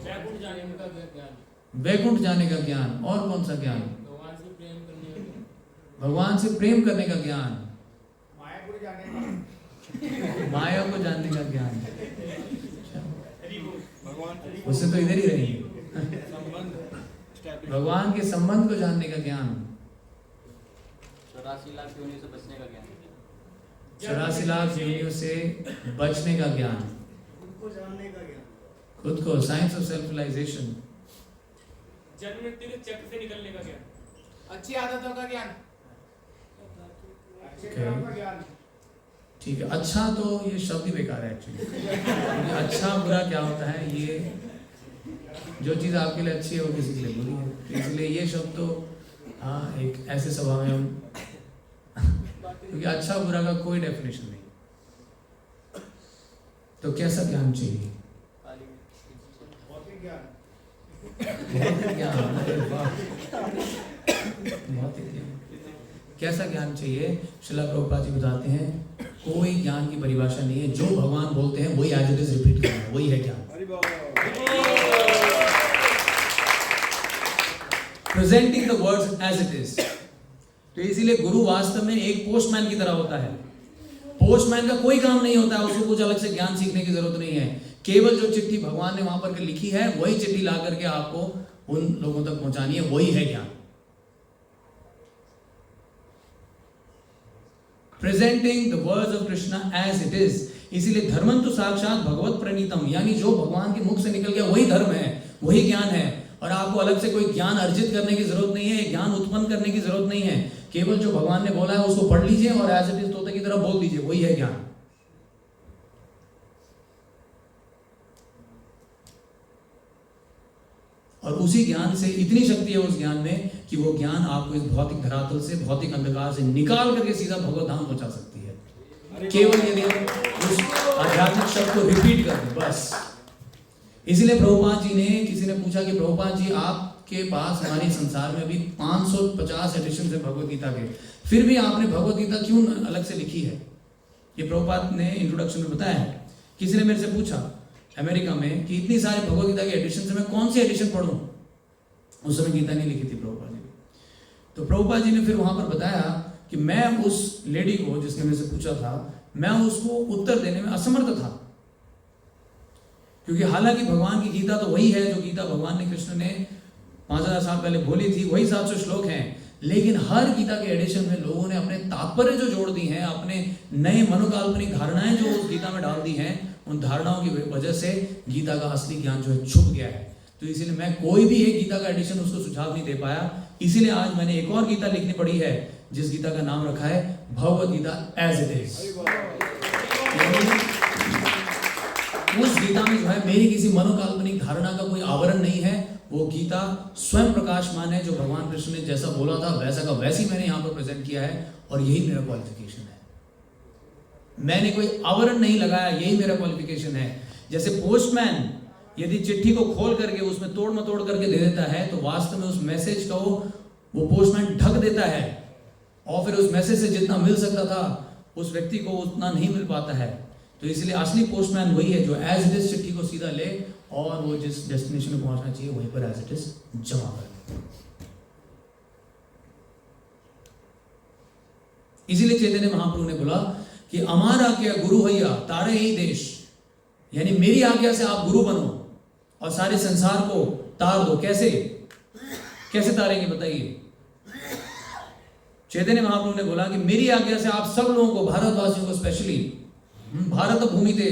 वैकुंठ जाने का ज्ञान, वैकुंठ जाने का ज्ञान। और कौन सा ज्ञान? भगवान से प्रेम करने का ज्ञान, भगवान से प्रेम करने का ज्ञान, माया को जाने का, माया को जानने का ज्ञान। भगवान उससे तो इधर ही रही, भगवान के संबंध को जानने का ज्ञान, 84 लाख योनियों से बचने का ज्ञान, 84 लाख योनियों से बचने का ज्ञान, उनको जानने का ज्ञान, खुद को, साइंस ऑफ सेल्फ रियलाइजेशन, जन्म मृत्यु के चक्र से निकलने का ज्ञान, अच्छी आदतों का ज्ञान, अच्छे कर्म का ज्ञान। ठीक है। अच्छा, तो ये शब्द ही बेकार है एक्चुअली। अच्छा बुरा क्या होता है? ये जो चीज़ आपके लिए अच्छी है वो किसी के लिए बुरी है, तो इसलिए ये शब्द तो हाँ एक ऐसे सभा में हम क्योंकि अच्छा बुरा का कोई डेफिनेशन नहीं। तो कैसा ज्ञान चाहिए? भौतिक ज्ञान, भौतिक ज्ञान। अरे वाह, भौतिक ज्ञान। कैसा ज्ञान चाहिए? श्रील प्रभुपाद जी बताते हैं कोई ज्ञान की परिभाषा नहीं है, जो भगवान बोलते हैं वही एज इट इज रिपीट करना, वही है ज्ञान। Presenting the words as it is. तो इसीलिए गुरु वास्तव में एक पोस्टमैन की तरह होता है। पोस्टमैन का कोई काम नहीं होता है, उसको कुछ अलग से ज्ञान सीखने की जरूरत नहीं है। केवल जो चिट्ठी भगवान ने वहां पर लिखी है वही चिट्ठी ला करके आपको उन लोगों तक पहुंचानी है, वही है ज्ञान। Presenting the words of Krishna as it is. इसीलिए धर्मं तो साक्षात भगवत प्रणीतम, यानी जो भगवान के मुख से निकल गया वही धर्म है, वही ज्ञान है। और आपको अलग से कोई ज्ञान अर्जित करने की जरूरत नहीं है, ज्ञान उत्पन्न करने की जरूरत नहीं है। केवल जो भगवान ने बोला है उसको पढ़ लीजिए और एज इट इज तोते की तरह बोल दीजिए, वही है ज्ञान। और उसी ज्ञान से इतनी शक्ति है उस ज्ञान में कि वो ज्ञान आपको इस भौतिक धरातल से, भौतिक अंधकार से निकाल करके सीधा भगवत धाम पहुंचा सकती है, केवल यदि हम उस आध्यात्मिक शब्द को रिपीट कर दें, बस। इसलिए प्रभुपाद जी ने, किसी ने पूछा कि प्रभुपाद जी आपके पास हमारे संसार में अभी 550 एडिशन है भगवत गीता के, फिर भी आपने भगवत गीता क्यों अलग से लिखी है? ये प्रभुपाद ने इंट्रोडक्शन में बताया है। किसी ने मेरे से पूछा अमेरिका में कि इतनी सारी भगवत गीता की एडिशन से मैं कौन सी एडिशन पढ़ूं? उस समय गीता नहीं लिखी थी प्रभुपाद जी ने। तो प्रभुपाद जी ने फिर वहां पर बताया कि मैं उस लेडी को, जिसने मेरे से पूछा था, मैं उसको उत्तर देने में असमर्थ था, क्योंकि हालांकि भगवान की गीता तो वही है जो गीता भगवान ने, कृष्ण ने 5000 साल पहले बोली थी, वही 700 श्लोक हैं। लेकिन हर गीता के एडिशन में लोगों ने अपने तात्पर्य जो जोड़ दी हैं, अपने नए मनोकाल्पनिक धारणाएं जो उस गीता में डाल दी हैं, उन धारणाओं की वजह से गीता का असली ज्ञान जो है छुप गया है। तो इसीलिए मैं कोई भी एक गीता का एडिशन उसको सुझाव नहीं दे पाया। इसीलिए आज मैंने एक और गीता लिखनी पड़ी है, जिस गीता का नाम रखा है Bhagavad Gita as it is. उस गीता में जो है मेरी किसी मनोकाल्पनिक धारणा का कोई आवरण नहीं है। वो गीता स्वयं प्रकाशमान है, जो भगवान कृष्ण ने जैसा बोला था वैसा का वैसी मैंने यहाँ पर प्रेजेंट किया है, और यही मेरा क्वालिफिकेशन है। मैंने कोई आवरण नहीं लगाया, यही मेरा क्वालिफिकेशन है। जैसे पोस्टमैन यदि चिट्ठी को खोल करके उसमें तोड़ मतोड़ करके दे देता है, तो वास्तव में उस मैसेज को वो पोस्टमैन ढक देता है, और फिर उस मैसेज से जितना मिल सकता था उस व्यक्ति को उतना नहीं मिल पाता है। तो इसलिए असली पोस्टमैन वही है जो एज इट इज चिट्ठी को सीधा ले और वो जिस डेस्टिनेशन में पहुंचना चाहिए वहीं पर एज इट इज जमा कर। इसीलिए चैतन्य महाप्रभु ने बोला कि अमार आज्ञा गुरु हैया तारे ही देश, यानी मेरी आज्ञा से आप गुरु बनो और सारे संसार को तार दो। कैसे कैसे तारेंगे बताइए? चैतन्य महाप्रभु ने बोला कि मेरी आज्ञा से आप सब लोगों को, भारतवासियों को स्पेशली, भारत भूमि ते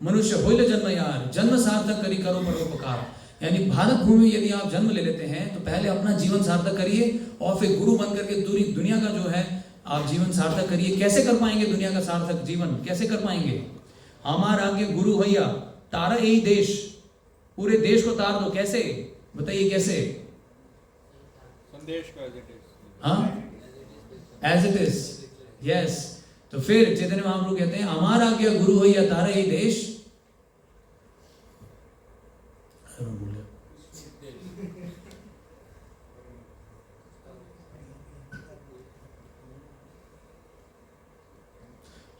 मनुष्य होइल जन्म यार, जन्म सार्थक करी करो परोपकार, यानी भारत भूमि में यदि आप जन्म ले लेते हैं तो पहले अपना जीवन सार्थक करिए और फिर गुरु बन करके दुनिया का जो है आप जीवन सार्थक करिए। कैसे कर पाएंगे दुनिया का सार्थक जीवन? कैसे कर पाएंगे? हमारा आगे गुरु भैया तारा यही देश, पूरे देश को तार दो। कैसे बताइए कैसे? संदेश का हाँ, एज इट इज, यस। तो फिर चैतन्य महाप्रभु कहते हैं हमारा आज्ञा गुरु भैया तारा यही देश,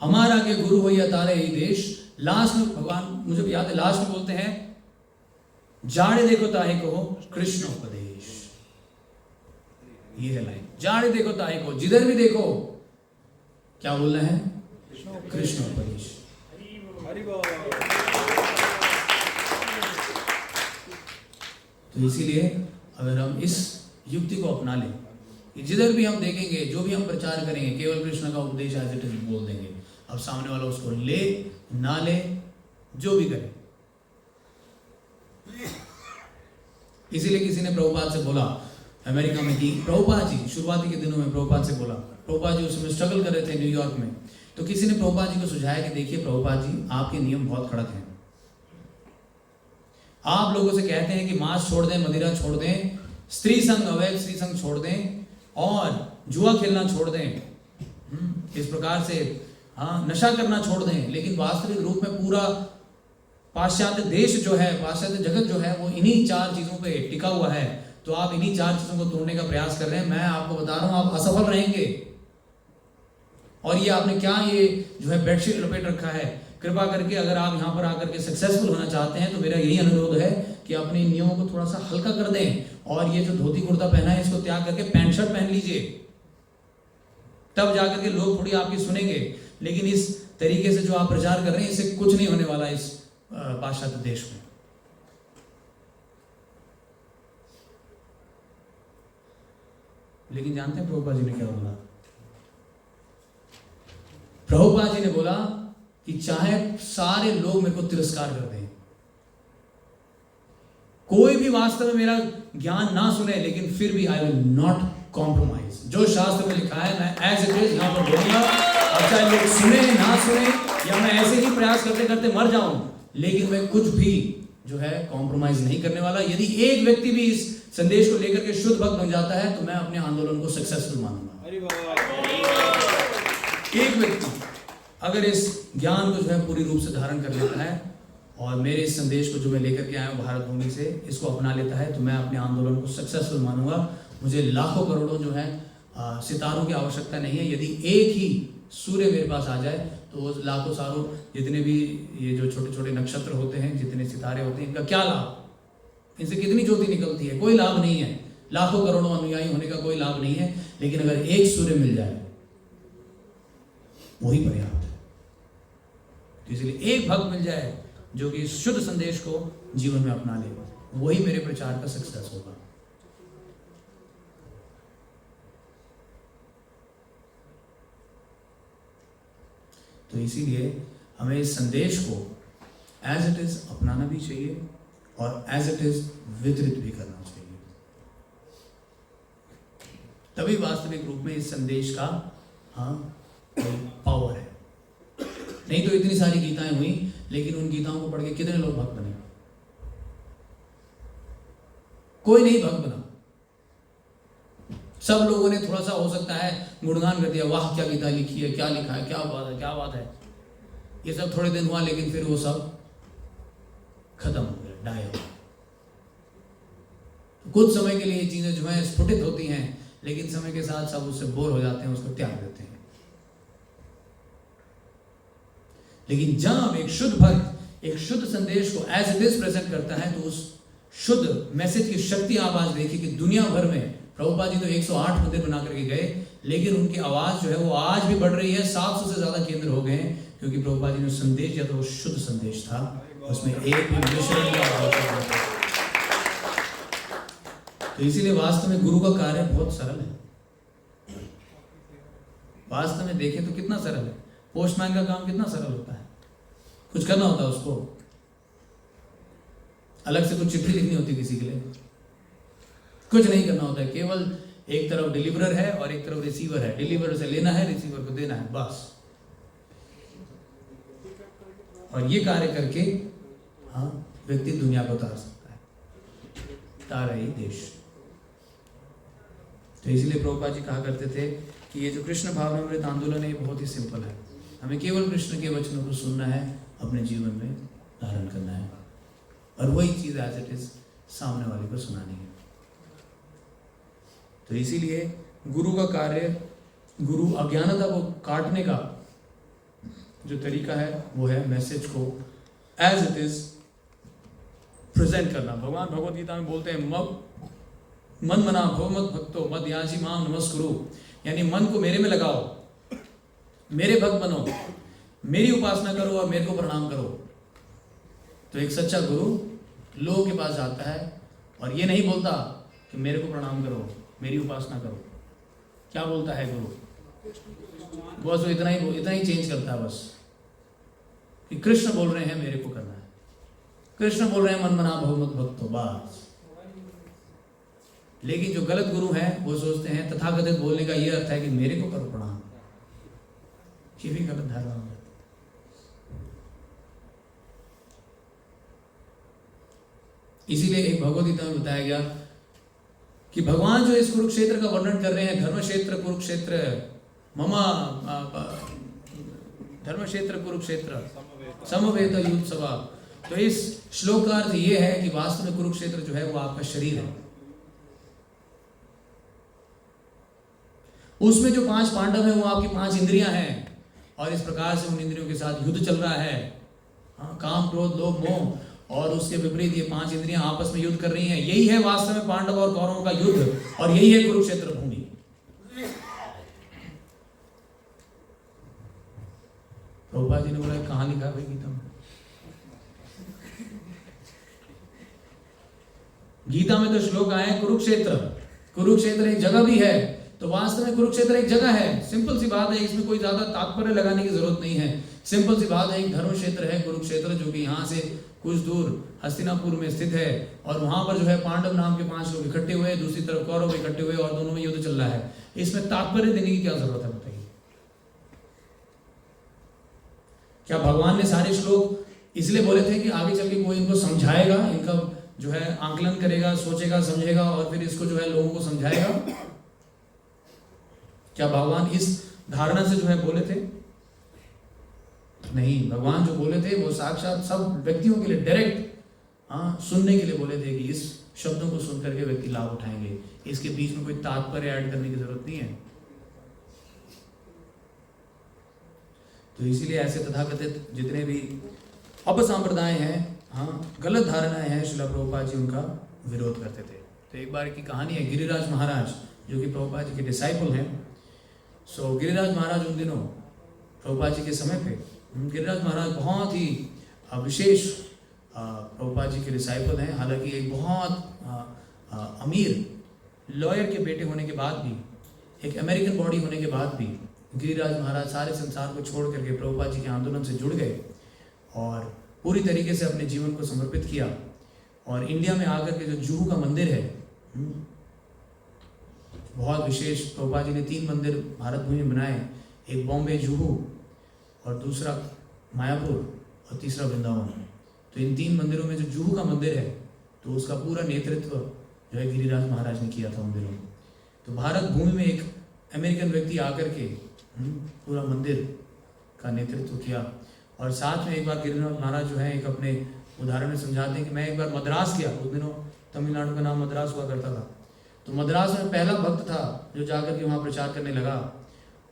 हमारा के गुरु भैया तारे ही देश। लास्ट में भगवान, मुझे याद है लास्ट में बोलते हैं जाड़े देखो ताहे को कृष्ण उपदेश। ये है लाइन, जाड़े देखो ताहे को, जिधर भी देखो क्या बोल रहे हैं? कृष्ण उपदेश। तो इसीलिए अगर हम इस युक्ति को अपना लें, जिधर भी हम देखेंगे, जो भी हम प्रचार करेंगे, केवल कृष्ण का उपदेश एज इट इज बोल देंगे। अब सामने वाला उसको ले ना ले, जो भी करे। इसीलिए किसी ने प्रभुपाद से बोला अमेरिका में कि प्रभुपाद जी, शुरुआती के दिनों में प्रभुपाद से बोला, प्रभुपाद जी उस समय स्ट्रगल कर रहे थे न्यूयॉर्क में, तो किसी ने प्रभुपाद जी को सुझाया कि देखिए प्रभुपाद जी, आपके नियम बहुत कड़क हैं। आप लोगों से कहते हैं कि मांस छोड़ दें, मदिरा छोड़ दें, स्त्री संग, अवैध स्त्री संग छोड़ दें और जुआ खेलना छोड़ दें, इस प्रकार से हाँ नशा करना छोड़ दें। लेकिन वास्तविक रूप में पूरा पाश्चात्य देश जो है, पाश्चात्य जगत जो है, वो इन्हीं चार चीजों पे टिका हुआ है। तो आप इन्हीं चार चीजों को तोड़ने का प्रयास कर रहे हैं। मैं आपको बता रहा हूं आप असफल रहेंगे। और ये आपने क्या ये जो है बेडशीट लपेट रखा है, कृपा करके अगर आप यहाँ पर आकर के सक्सेसफुल होना चाहते हैं तो मेरा यही अनुरोध है कि अपने नियमों को थोड़ा सा हल्का कर दें और ये जो धोती कुर्ता पहना है इसको त्याग करके पैंट शर्ट पहन लीजिए, तब जाकर के लोग थोड़ी आपकी सुनेंगे। लेकिन इस तरीके से जो आप प्रचार कर रहे हैं, इससे कुछ नहीं होने वाला इस पाश्चात्य देश में। लेकिन जानते हैं प्रभुपाद जी ने क्या बोला? प्रभुपाद जी ने बोला कि चाहे सारे लोग मेरे को तिरस्कार कर दें, कोई भी वास्तव में मेरा ज्ञान ना सुने, लेकिन फिर भी आई विल नॉट कॉम्प्रोमाइज। जो शास्त्र में लिखा है मैं एज इट इज यहां पर बोलूंगा, और चाहे लोग सुने ना सुने या मैं ऐसे ही प्रयास करते करते मर जाऊं, लेकिन मैं कुछ भी जो है कॉम्प्रोमाइज नहीं करने वाला। यदि एक व्यक्ति भी इस संदेश को लेकर के शुद्ध भक्त बन जाता है तो मैं अपने आंदोलन को सक्सेसफुल मानूंगा। एक व्यक्ति अगर इस ज्ञान को जो है पूरी रूप से धारण कर लेता है और मेरे इस संदेश को जो मैं लेकर के आया हूँ भारत भूमि से, इसको अपना लेता है, तो मैं अपने आंदोलन को सक्सेसफुल मानूंगा। मुझे लाखों करोड़ों जो है सितारों की आवश्यकता नहीं है। यदि एक ही सूर्य मेरे पास आ जाए तो वो लाखों सारों जितने भी ये जो छोटे छोटे नक्षत्र होते हैं, जितने सितारे होते हैं, इनका क्या लाभ? इनसे कितनी ज्योति निकलती है? कोई लाभ नहीं है। लाखों करोड़ों अनुयायी होने का कोई लाभ नहीं है। लेकिन अगर एक सूर्य मिल जाए वही पर्याप्त है। तो इसलिए एक भक्त मिल जाए जो कि इस शुद्ध संदेश को जीवन में अपना ले, वही मेरे प्रचार का सक्सेस होगा। तो इसीलिए हमें इस संदेश को एज इट इज अपनाना भी चाहिए और एज इट इज वितरित भी करना चाहिए। तभी वास्तविक रूप में इस संदेश का पावर है। नहीं तो इतनी सारी गीताएं हुई, लेकिन उन गीताओं को पढ़ के कितने लोग भक्त बने? कोई नहीं भक्त बना। सब लोगों ने थोड़ा सा हो सकता है गुणगान कर दिया, वाह क्या गीता लिखी है, क्या लिखा है, क्या बात है, क्या बात है। ये सब थोड़े दिन हुआ, लेकिन फिर वो सब खत्म हो गया, डाई हो गया। कुछ समय के लिए ये चीजें जो है स्फुटित होती हैं, लेकिन समय के साथ सब उससे बोर हो जाते हैं, उसको त्याग देते हैं। लेकिन जब एक शुद्ध भक्त एक शुद्ध संदेश को एज इट इज प्रेजेंट करता है, तो उस शुद्ध मैसेज की शक्ति आप आज देखिए कि दुनिया भर में प्रभुपाद जी तो 108 मंदिर बना करके गए, लेकिन उनकी आवाज़ जो है वो आज भी बढ़ रही है। 700 से ज़्यादा केंद्र हो गए हैं, क्योंकि प्रभुपाद जी ने संदेश दिया था वो शुद्ध संदेश था, उसमें एक भी मिश्रण का आवश्यक नहीं था। तो इसीलिए वास्तव में गुरु का कार्य बहुत सरल है। वास्तव में देखें तो कितना सरल है। पोस्टमैन का काम कितना सरल होता है, कुछ करना होता है उसको, अलग से कुछ चिट्ठी लिखनी होती है किसी के लिए, कुछ नहीं करना होता है, केवल एक तरफ डिलीवरर है और एक तरफ रिसीवर है। डिलीवरर से लेना है, रिसीवर को देना है, बस। और ये कार्य करके हाँ व्यक्ति दुनिया को उतार सकता है, तारा ही देश। तो इसलिए प्रभुपाद जी कहा करते थे कि ये जो कृष्ण भावनामृत आंदोलन है ये बहुत ही सिंपल है। हमें केवल कृष्ण के वचनों को सुनना है, अपने जीवन में धारण करना है, और वही चीज एज इट इज सामने वाले को सुनानी है। तो इसीलिए गुरु का कार्य, गुरु अज्ञानता को काटने का जो तरीका है वो है मैसेज को एज इट इज प्रेजेंट करना। भगवान भगवत गीता में बोलते हैं मन मना भव मत भक्तो मद याजी माम नमस्कुरु, यानी मन को मेरे में लगाओ, मेरे भक्त बनो, मेरी उपासना करो और मेरे को प्रणाम करो। तो एक सच्चा गुरु लोगों के पास जाता है और ये नहीं बोलता कि मेरे को प्रणाम करो, मेरी उपासना करो। क्या बोलता है गुरु? बस वो इतना ही चेंज करता है, बस कि कृष्ण बोल रहे हैं मेरे को करना है, कृष्ण बोल रहे हैं मन मना भव मत भक्तो, बस। लेकिन जो गलत गुरु हैं वो सोचते हैं तथाकथित बोलने का ये अर्थ है कि मेरे को करो प्रणाम। ये भी गलत धारणा है। इसीलिए एक भगवद गीता में बताया गया कि भगवान जो इस कुरुक्षेत्र का वर्णन कर रहे हैं, धर्म क्षेत्र कुरुक्षेत्र ममा धर्म क्षेत्र कुरुक्षेत्र समवेत युत्सवा। तो इस श्लोक का अर्थ ये है कि वास्तव में कुरुक्षेत्र जो है वो आपका शरीर है। उसमें जो 5 पांडव हैं वो आपकी 5 इंद्रियां हैं, और इस प्रकार से उन इंद्रियों के साथ युद्ध चल रहा है। काम क्रोध लोभ मोह, और उसके विपरीत ये 5 इंद्रियां आपस में युद्ध कर रही हैं। यही है वास्तव में पांडव और कौरवों का युद्ध, और यही है कुरुक्षेत्र भूमि। प्रभुपाद जी ने बोला कहां लिखा भाई गीता में? गीता में तो श्लोक आए कुरुक्षेत्र, कुरुक्षेत्र एक जगह भी है। तो वास्तव में कुरुक्षेत्र एक जगह है, सिंपल सी बात है, इसमें कोई ज्यादा तात्पर्य लगाने की जरूरत नहीं है। सिंपल सी बात है, एक धर्म क्षेत्र है कुरुक्षेत्र, जो कि यहाँ से कुछ दूर हस्तिनापुर में स्थित है, और वहां पर जो है पांडव नाम के 5 लोग इकट्ठे हुए, दूसरी तरफ कौरव इकट्ठे हुए, और दोनों में युद्ध चल रहा है। इसमें तात्पर्य देने की क्या जरूरत है बताइए? क्या भगवान ने सारे श्लोक इसलिए बोले थे कि आगे चल के कोई इनको समझाएगा, इनका जो है आंकलन करेगा, सोचेगा, समझेगा, और फिर इसको जो है लोगों को समझाएगा? क्या भगवान इस धारणा से जो है बोले थे? नहीं, भगवान जो बोले थे वो साक्षात सब व्यक्तियों के लिए डायरेक्ट सुनने के लिए बोले थे कि इस शब्दों को सुन करके व्यक्ति लाभ उठाएंगे। इसके बीच में कोई तात्पर्य ऐड करने की जरूरत नहीं है। तो इसीलिए ऐसे तथाकथित जितने भी अपसंप्रदाय हैं, गलत धारणाएं हैं, श्रील प्रभुपाद जी उनका विरोध करते थे। तो एक बार की कहानी है, गिरिराज महाराज जो कि प्रभुपाद जी के डिसाइपल हैं। गिरिराज महाराज उन दिनों प्रभुपाद जी के समय पे, गिरिराज महाराज बहुत ही विशेष प्रभुपाद जी के डिसाइपल हैं। हालांकि एक बहुत अमीर लॉयर के बेटे होने के बाद भी, एक अमेरिकन बॉडी होने के बाद भी, गिरिराज महाराज सारे संसार को छोड़ करके प्रभुपाद जी के आंदोलन से जुड़ गए और पूरी तरीके से अपने जीवन को समर्पित किया। और इंडिया में आकर के जो जुहू का मंदिर है, बहुत विशेष, प्रभुपाद जी ने 3 मंदिर भारत भूमि में बनाए, एक बॉम्बे जुहू, और दूसरा मायापुर, और तीसरा वृंदावन। तो इन 3 मंदिरों में जो जुहू का मंदिर है, तो उसका पूरा नेतृत्व जो है गिरिराज महाराज ने किया था उन दिनों। तो भारत भूमि में एक अमेरिकन व्यक्ति आकर के पूरा मंदिर का नेतृत्व किया। और साथ में एक बार गिरिराज महाराज जो है एक अपने उदाहरण में समझाते हैं कि मैं एक बार मद्रास गया। उस दिनों तमिलनाडु का नाम मद्रास हुआ करता था। तो मद्रास में पहला भक्त था जो जाकर के वहाँ प्रचार करने लगा,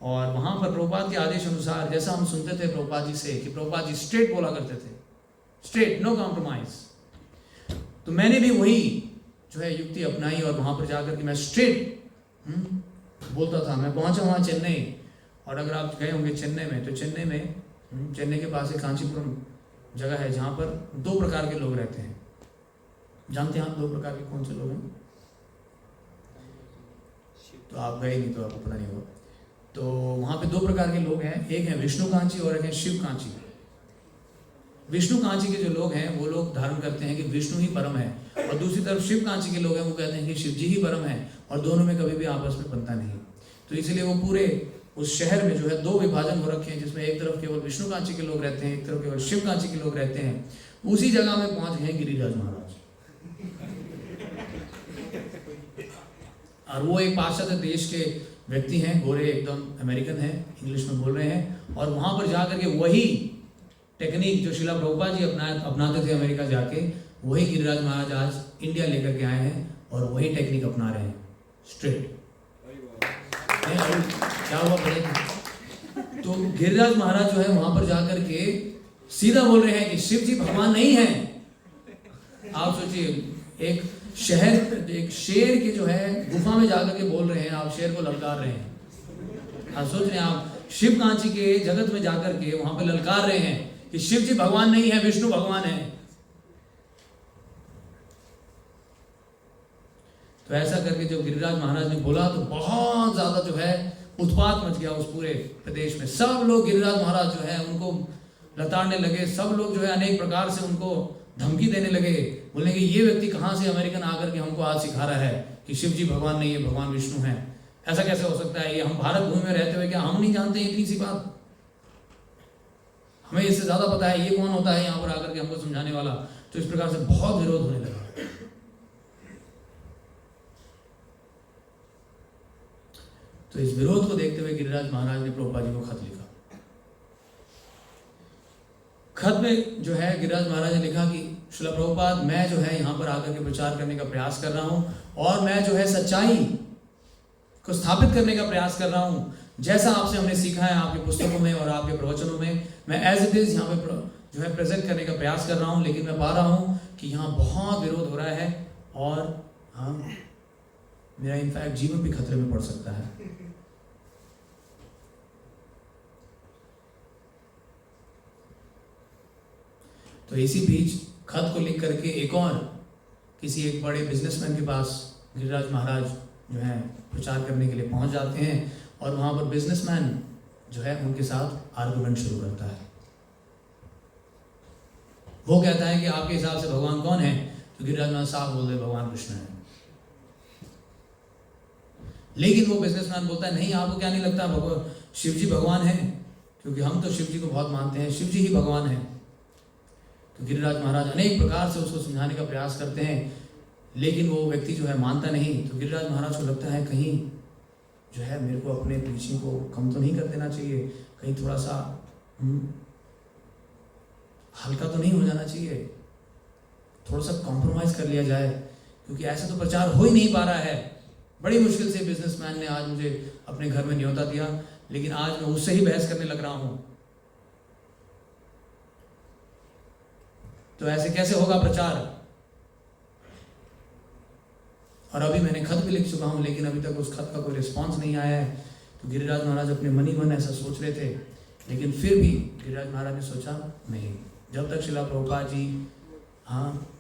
और वहाँ पर प्रभुपाद के आदेश अनुसार, जैसा हम सुनते थे प्रभुपाद जी से कि प्रभुपाद जी स्ट्रेट बोला करते थे, स्ट्रेट, नो कॉम्प्रोमाइज। तो मैंने भी वही जो है युक्ति अपनाई, और वहाँ पर जाकर के मैं स्ट्रेट बोलता था मैं पहुंचा वहाँ चेन्नई, और अगर आप गए होंगे चेन्नई में, तो चेन्नई के पास एक कांचीपुरम जगह है जहाँ पर 2 प्रकार के लोग रहते हैं। जानते हैं आप 2 प्रकार के कौन से लोग हैं? तो आप गए नहीं तो आपको पता नहीं होगा। तो वहाँ पे 2 प्रकार के लोग हैं, एक है विष्णु कांची और एक है शिव कांची। विष्णु कांची के जो लोग हैं वो लोग धारण करते हैं कि विष्णु ही परम है, और दूसरी तरफ शिव कांची के लोग हैं वो कहते हैं कि शिव जी ही परम है, और दोनों में कभी भी आपस में बनता नहीं। तो इसलिए वो पूरे उस शहर में जो है 2 विभाजन हो रखे हैं, जिसमें एक तरफ केवल विष्णु कांची के लोग रहते हैं, एक तरफ केवल शिव कांची के लोग रहते हैं। उसी जगह में पहुंच गए गिरिराज महाराज, और वो एक पाश्चात्य देश के व्यक्ति हैं, गोरे एकदम अमेरिकन हैं, इंग्लिश में बोल रहे हैं, और वहां पर जाकर के वही टेक्निक जो शिला प्रभुपाद जी अपनाते थे अमेरिका जाके, वही गिरिराज महाराज आज इंडिया लेकर के आए हैं और वही टेक्निक अपना रहे हैं स्ट्रेट। क्या हुआ पड़े? तो गिरिराज महाराज जो है वहां पर जाकर के सीधा बोल रहे हैं कि शिव जी भगवान नहीं है। आप सोचिए, एक शेर के जो है गुफा में जाकर के बोल रहे हैं, आप शेर को ललकार रहे हैं। आप सोच रहे हैं, आप शिव कांची के जगत में जाकर के वहां पे ललकार रहे हैं कि शिव जी भगवान नहीं है, विष्णु भगवान है। तो ऐसा करके जब गिरिराज महाराज ने बोला तो बहुत ज्यादा जो है उत्पात मच गया उस पूरे प्रदेश में। सब लोग गिरिराज महाराज जो है उनको लताड़ने लगे, सब लोग जो है अनेक प्रकार से उनको धमकी देने लगे, बोलने कि ये व्यक्ति कहाँ से अमेरिकन आकर के हमको आज सिखा रहा है कि शिव जी भगवान नहीं है, भगवान विष्णु है। ऐसा कैसे हो सकता है? ये हम भारत भूमि में रहते हुए क्या हम नहीं जानते इतनी सी बात? हमें इससे ज्यादा पता है ये कौन होता है यहाँ पर आकर के हमको समझाने वाला। तो इस प्रकार से बहुत विरोध होने लगा। तो इस विरोध को देखते हुए गिरिराज महाराज ने प्रभुपाद जी को खत लिखा। खत में जो है गिरिराज महाराज ने लिखा कि श्रील प्रभुपाद, मैं जो है यहाँ पर आकर के प्रचार करने का प्रयास कर रहा हूँ, और मैं जो है सच्चाई को स्थापित करने का प्रयास कर रहा हूँ, जैसा आपसे हमने सीखा है आपकी पुस्तकों में और आपके प्रवचनों में। मैं एज इट इज यहाँ पे जो है प्रेजेंट करने का प्रयास कर रहा हूँ, लेकिन मैं पा रहा हूँ कि यहाँ बहुत विरोध हो रहा है, और हाँ, मेरा इनफैक्ट जीवन भी खतरे में पड़ सकता है। तो इसी बीच खत को लिख करके एक बड़े बिजनेसमैन के पास गिरिराज महाराज जो है प्रचार करने के लिए पहुंच जाते हैं, और वहां पर बिजनेसमैन जो है उनके साथ आर्गुमेंट शुरू करता है। वो कहता है कि आपके हिसाब से भगवान कौन है? तो गिरिराज महाराज साहब बोल रहे भगवान कृष्ण है। लेकिन वो बिजनेसमैन बोलता है नहीं, आपको क्या नहीं लगता शिव जी भगवान है? क्योंकि हम तो शिव जी को बहुत मानते हैं, शिव जी ही भगवान है। तो गिरिराज महाराज अनेक प्रकार से उसको समझाने का प्रयास करते हैं, लेकिन वो व्यक्ति जो है मानता नहीं। तो गिरिराज महाराज को लगता है कहीं जो है मेरे को अपने पीछे को कम तो नहीं कर देना चाहिए, कहीं थोड़ा सा हल्का तो नहीं हो जाना चाहिए, थोड़ा सा कॉम्प्रोमाइज कर लिया जाए, क्योंकि ऐसा तो प्रचार हो ही नहीं पा रहा है। बड़ी मुश्किल से बिजनेसमैन ने आज मुझे अपने घर में न्योता दिया, लेकिन आज मैं उससे ही बहस करने लग रहा हूं। तो ऐसे कैसे होगा प्रचार? और अभी मैंने खत भी लिख चुका हूं, लेकिन अभी तक उस खत का कोई रिस्पांस नहीं आया है। तो गिरिराज महाराज अपने मन ही मन ऐसा सोच रहे थे, लेकिन फिर भी गिरिराज महाराज ने सोचा नहीं, जब तक शिला प्रभुपाद जी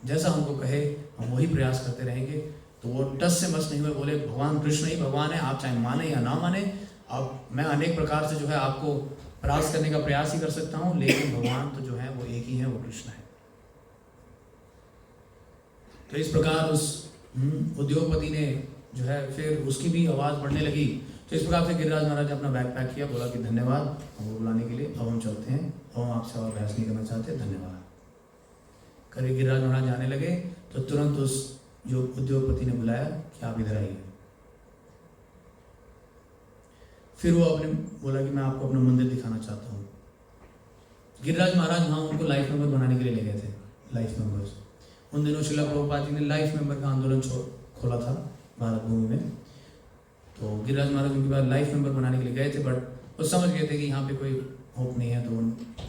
जैसा हमको कहे हम वही प्रयास करते रहेंगे। तो वो टस से मस नहीं हुए, बोले भगवान कृष्ण ही भगवान है, आप चाहे माने या ना माने। अब मैं अनेक प्रकार से जो है आपको परास्त करने का प्रयास ही कर सकता हूँ, लेकिन भगवान तो जो है वो एक ही है, वो कृष्ण है। तो इस प्रकार उस उद्योगपति ने जो है फिर उसकी भी आवाज़ बढ़ने लगी। तो इस प्रकार से गिरिराज महाराज ने अपना बैग पैक किया, बोला कि धन्यवाद हमको बुलाने के लिए, अब हम चलते हैं, अब हम आपसे और बहस नहीं करना चाहते, धन्यवाद। कभी गिरिराज महाराज जाने लगे तो तुरंत उस जो उद्योगपति ने बुलाया कि आप इधर आइए। फिर वो अपने बोला कि मैं आपको अपना मंदिर दिखाना चाहता हूँ। गिरिराज महाराज वहाँ उनको लाइफ मेंबर बनाने के लिए ले गए थे, लाइफ मेंबर्स। उन दिनों शिला प्रभुपाद जी ने लाइफ मेंबर का आंदोलन खोला था भारत भूमि में। तो गिरिराज महाराज उनके बाद लाइफ मेंबर बनाने के लिए गए थे, बट वो समझ गए थे कि यहाँ पे कोई होप नहीं है, तो वो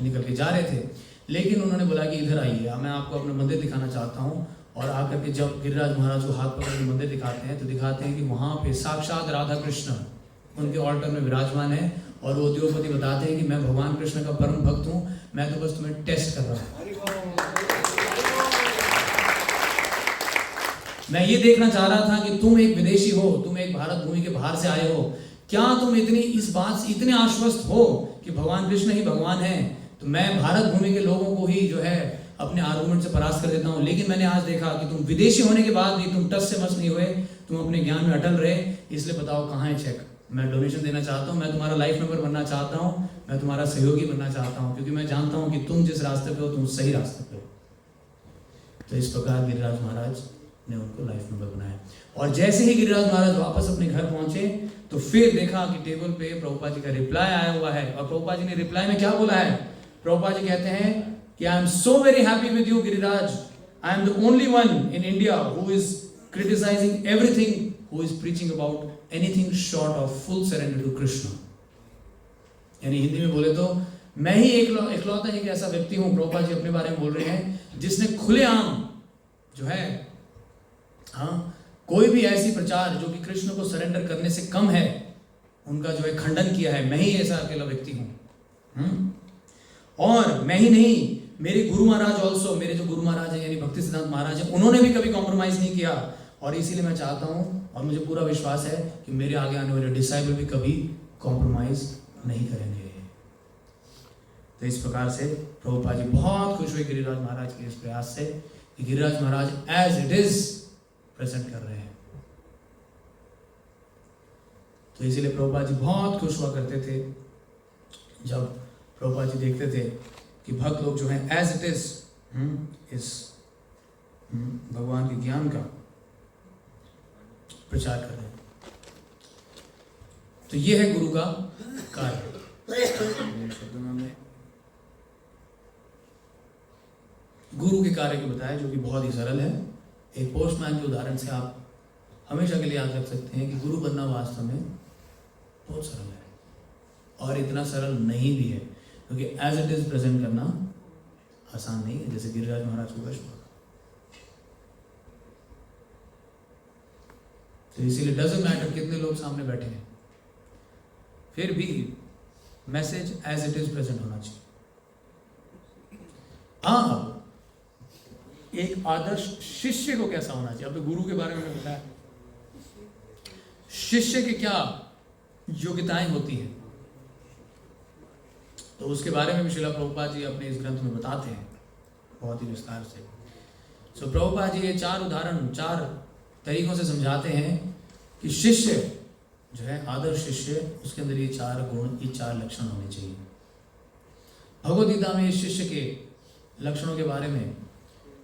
निकल के जा रहे थे। लेकिन उन्होंने बोला कि इधर आइए, मैं आपको अपना मंदिर दिखाना चाहता हूँ। और आकर के जब गिरिराज महाराज को हाथ पकड़ के मंदिर दिखाते हैं, तो दिखाते हैं कि वहाँ पे साक्षात राधा कृष्ण उनके ऑल्टर में विराजमान है और वो द्रौपदी बताते हैं कि मैं भगवान कृष्ण का परम भक्त हूँ, मैं तो बस तुम्हें टेस्ट कर रहा हूँ। मैं ये देखना चाह रहा था कि तुम एक विदेशी हो, तुम एक भारत भूमि के बाहर से आए हो, क्या तुम इतनी इस बात से इतने आश्वस्त हो कि भगवान कृष्ण ही भगवान है? तो मैं भारत भूमि के लोगों को ही जो है अपने आर्गुमेंट से परास्त कर देता हूँ। लेकिन मैंने आज देखा कि तुम विदेशी होने के बाद भी तुम टस से मस नहीं हुए, तुम अपने ज्ञान में अटल रहे। इसलिए बताओ कहाँ है चेक? मैं डोनेशन देना चाहता हूँ, मैं तुम्हारा लाइफ मेंबर बनना चाहता हूँ, मैं तुम्हारा सहयोगी बनना चाहता हूँ, क्योंकि मैं जानता हूँ कि तुम जिस रास्ते पे हो तुम सही रास्ते पे हो। तो इस प्रकार गिरिराज महाराज ने उनको लाइफ मेंबर बनाया। और जैसे ही गिरिराज महाराज वापस अपने घर पहुंचे तो फिर देखा कि टेबल पे प्रभुपाद जी का रिप्लाई आया हुआ है। और प्रभुपाद जी ने रिप्लाई में क्या बोला है? प्रभुपाद जी कहते हैं कि I am so very happy with you Giriraj, I am the only one in India who is criticizing everything, who is preaching about anything short of full surrender to Krishna. यानी हिंदी में बोले तो मैं ही इकलौता एक ऐसा व्यक्ति हूं, प्रभुपाद जी अपने बारे में बोल रहे हैं, जिसने खुलेआम जो है कोई भी ऐसी प्रचार जो कि कृष्ण को सरेंडर करने से कम है उनका जो है खंडन किया है। मैं ही ऐसा अकेला व्यक्ति हूं। और मैं ही नहीं, मेरे गुरु महाराज ऑल्सो, मेरे जो गुरु महाराज है यानी भक्ति सिद्धांत महाराज है, उन्होंने भी कभी कॉम्प्रोमाइज नहीं किया। और इसीलिए मैं चाहता हूं और मुझे पूरा विश्वास है कि मेरे आगे आने वाले डिसाइपल भी कभी कॉम्प्रोमाइज नहीं करेंगे। तो इस प्रकार से प्रभुपाद जी बहुत खुश हुए गिरिराज महाराज के इस प्रयास से कि गिरिराज महाराज एज इट इज प्रेजेंट कर रहे हैं। तो इसीलिए प्रभुपाद जी बहुत खुश हुआ करते थे जब प्रभुपाद जी देखते थे कि भक्त लोग जो हैं एज इट इज इस भगवान के ज्ञान का प्रचार कर रहे हैं। तो ये है गुरु का कार्य। शब्दों में हमने गुरु के कार्य को बताया जो कि बहुत ही सरल है। एक पोस्टमैन के उदाहरण से आप हमेशा के लिए याद रख सकते हैं कि गुरु बनना वास्तव में बहुत सरल है, और इतना सरल नहीं भी है क्योंकि एज इट इज प्रेजेंट करना आसान नहीं है, जैसे गिरिराज महाराज को कष्ट हुआ। तो इसीलिए डजंट मैटर कितने लोग सामने बैठे हैं, फिर भी message as it is present होना चाहिए। हाँ, एक आदर्श शिष्य को कैसा होना चाहिए? अब तो गुरु के बारे में बताया, शिष्य की क्या योग्यताएं होती हैं, तो उसके बारे में भी श्रील प्रभुपाद जी अपने इस ग्रंथ में बताते हैं बहुत ही विस्तार से। सो प्रभुपाद जी ये 4 उदाहरण 4 तरीकों से समझाते हैं कि शिष्य जो है, आदर्श शिष्य, उसके अंदर ये 4 गुण, ये 4 लक्षण होने चाहिए। भगवद गीता में इस शिष्य के लक्षणों के बारे में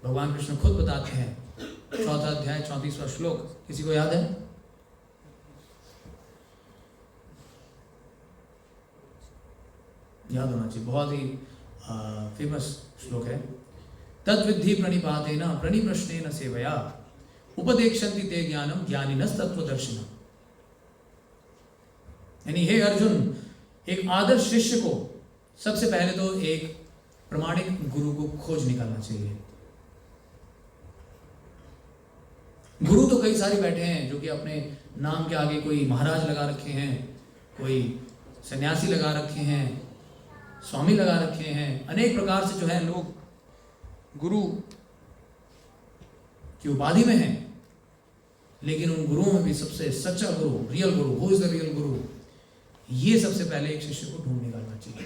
भगवान कृष्ण खुद बताते हैं। 4वां अध्याय 34वां श्लोक, किसी को याद है? याद होना चाहिए, बहुत ही फेमस श्लोक है। तद्विद्धि प्रणिपातेन प्रणिप्रश्नेन सेवया उपदेक्षन्ति ते ज्ञानम ज्ञानिनस् तत्त्वदर्शिनः। यानी हे अर्जुन, एक आदर्श शिष्य को सबसे पहले तो एक प्रमाणिक गुरु को खोज निकालना चाहिए। गुरु तो कई सारे बैठे हैं जो कि अपने नाम के आगे कोई महाराज लगा रखे हैं, कोई सन्यासी लगा रखे हैं, स्वामी लगा रखे हैं, अनेक प्रकार से जो है लोग गुरु की उपाधि में हैं। लेकिन उन गुरुओं में भी सबसे सच्चा गुरु, real Guru, who is the real गुरु, ये सबसे पहले एक शिष्य को ढूंढ निकालना चाहिए।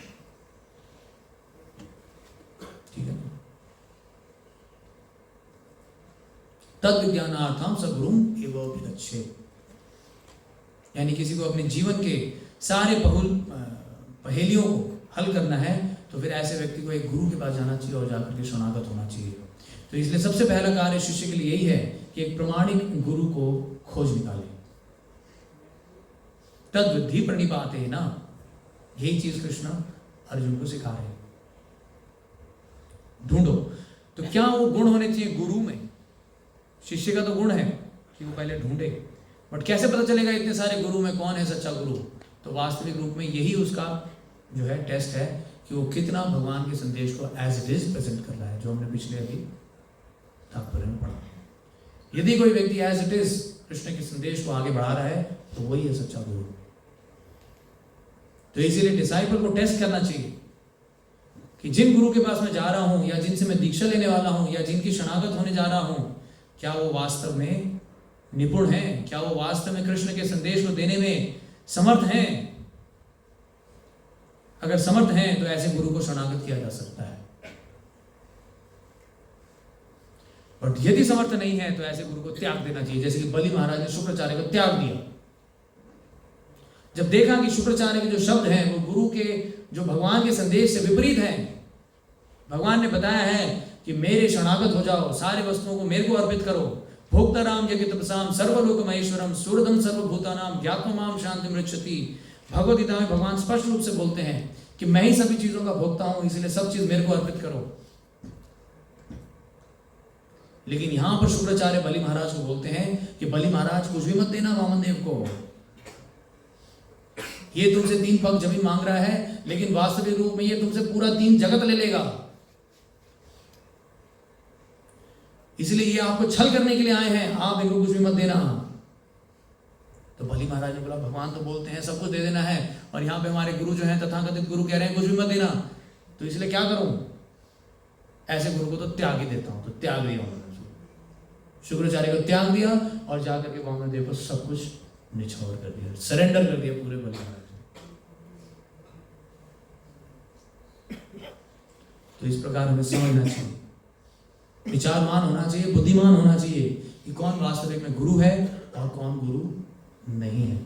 ठीक है, तद विज्ञानार्थम सगुरुम एवं विगच्छेत्। यानी किसी को अपने जीवन के सारे पहेलियों को हल करना है तो फिर ऐसे व्यक्ति को एक गुरु के पास जाना चाहिए और जाकर के शरणागत होना चाहिए। तो इसलिए सबसे पहला कार्य शिष्य के लिए यही है कि एक प्रमाणिक गुरु को खोज निकाले। तद्विद्धि प्रणिपातेन, यही चीज कृष्ण अर्जुन को सिखा रहे हैं। ढूंढो, तो क्या वो गुण होने चाहिए गुरु में? शिष्य का तो गुण है कि वो पहले ढूंढे, बट कैसे पता चलेगा इतने सारे गुरु में कौन है सच्चा गुरु? तो वास्तविक रूप में यही उसका जो है टेस्ट है कि वो कितना भगवान के संदेश को एज इट इज प्रेजेंट कर रहा है, जो हमने पिछले अभी तात्पर्य में पढ़ा। यदि कोई व्यक्ति एज इट इज कृष्ण के संदेश को आगे बढ़ा रहा है तो वही है सच्चा गुरु। तो इसीलिए डिसाइपल को टेस्ट करना चाहिए कि जिन गुरु के पास मैं जा रहा हूं या जिनसे मैं दीक्षा लेने वाला हूं या जिनकी शरणागत होने जा रहा हूं, क्या वो वास्तव में निपुण हैं? क्या वो वास्तव में कृष्ण के संदेश को देने में समर्थ हैं? अगर समर्थ हैं तो ऐसे गुरु को शरणागत किया जा सकता है, और यदि समर्थ नहीं है तो ऐसे गुरु को त्याग देना चाहिए। जैसे कि बलि महाराज ने शुक्राचार्य को त्याग दिया। जब देखा कि शुक्राचार्य के जो शब्द हैं वो गुरु के जो भगवान के संदेश से विपरीत हैं, भगवान ने बताया है कि मेरे शरणागत हो जाओ, सारे वस्तुओं को मेरे को अर्पित करो, भोक्ता राम यज्ञ तपसाम सर्वलोक महेश्वरम सूरदम सर्वभूतानाम ज्ञात्ममाम शांति मृच्छति। भगवद गीता में भगवान स्पष्ट रूप से बोलते हैं कि मैं ही सभी चीजों का भोक्ता हूं, इसलिए सब चीज मेरे को अर्पित करो। लेकिन यहां पर शुक्राचार्य बलि महाराज को बोलते हैं कि बलि महाराज कुछ भी मत देना वामन देव को, ये तुमसे 3 पग जमीन मांग रहा है, लेकिन वास्तविक रूप में ये तुमसे पूरा 3 जगत ले लेगा, इसलिए ये आपको छल करने के लिए आए हैं, आप इनको कुछ भी मत देना। तो बलि महाराज ने बोला भगवान तो बोलते हैं सब कुछ दे देना है, और यहाँ पे हमारे गुरु जो हैं तथाकथित गुरु कह रहे हैं कुछ भी मत देना, तो इसलिए क्या करूं? ऐसे गुरु को तो त्याग ही देता हूं। तो त्याग दिया उन्होंने, शुक्राचार्य को त्याग दिया और जाकर के वामन देव को सब कुछ निछावर कर दिया, सरेंडर कर दिया पूरे बलि महाराज। तो इस प्रकार हमें समझना चाहिए, विचारमान होना चाहिए, बुद्धिमान होना चाहिए कि कौन वास्तविक में गुरु है और कौन गुरु नहीं है।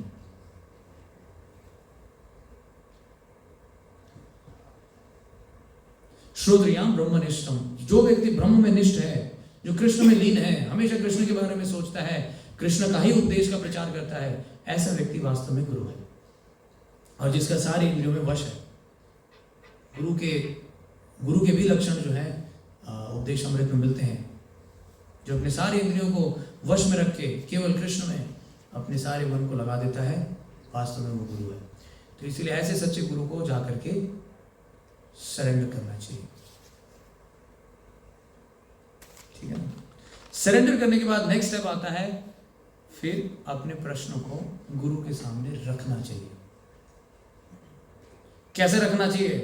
श्रोत्रियाम ब्रह्मनिष्ठम, जो व्यक्ति ब्रह्म में निष्ठ है, जो कृष्ण में लीन है, हमेशा कृष्ण के बारे में सोचता है, कृष्ण का ही उपदेश का प्रचार करता है, ऐसा व्यक्ति वास्तव में गुरु है, और जिसका सारी इंद्रियों में वश है। गुरु के भी लक्षण जो है उपदेश अमृत में मिलते हैं, जो अपने सारे इंद्रियों को वश में रख के केवल कृष्ण में अपने सारे मन को लगा देता है, वास्तव में वो गुरु है। तो इसलिए ऐसे सच्चे गुरु को जाकर के सरेंडर करना चाहिए, ठीक है ना। सरेंडर करने के बाद नेक्स्ट स्टेप आता है, फिर अपने प्रश्नों को गुरु के सामने रखना चाहिए। कैसे रखना चाहिए?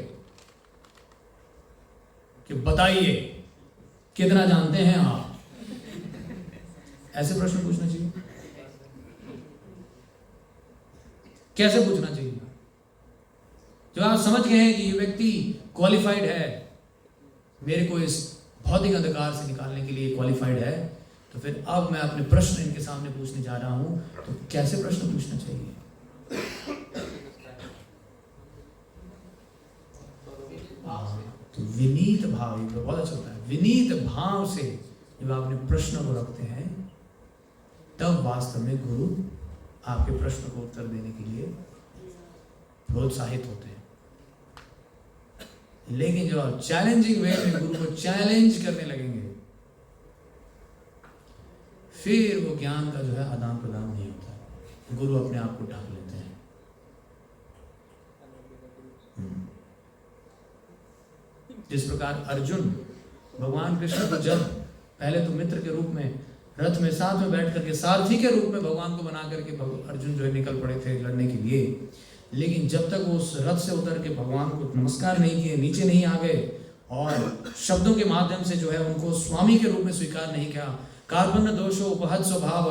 कि बताइए कितना जानते हैं आप, ऐसे प्रश्न पूछना चाहिए। कैसे पूछना चाहिए? जब आप समझ गए हैं कि ये व्यक्ति क्वालिफाइड है, मेरे को इस भौतिक अंधकार से निकालने के लिए क्वालिफाइड है, तो फिर अब मैं अपने प्रश्न इनके सामने पूछने जा रहा हूं, तो कैसे प्रश्न पूछना चाहिए? तो विनीत भाव, ये बहुत अच्छा होता है, विनीत भाव से जब आप अपने प्रश्न को रखते हैं, तब वास्तव में गुरु आपके प्रश्न को उत्तर देने के लिए प्रोत्साहित होते हैं। लेकिन जब आप चैलेंजिंग वे में गुरु को चैलेंज करने लगेंगे, फिर वो ज्ञान का जो है आदान प्रदान नहीं होता, गुरु अपने आप को ढांक लेते हैं। जिस प्रकार अर्जुन भगवान कृष्ण को जब पहले तो मित्र के रूप में रथ में साथ में बैठ करके सारथी के रूप में भगवान को बना करके अर्जुन जो है निकल पड़े थे लड़ने के लिए, लेकिन जब तक वो उस रथ से उतर के भगवान को नमस्कार नहीं किए, नीचे नहीं आ गए और शब्दों के माध्यम से जो है उनको स्वामी के रूप में स्वीकार नहीं किया, कार्पण्य दोषो उपहत स्वभाव,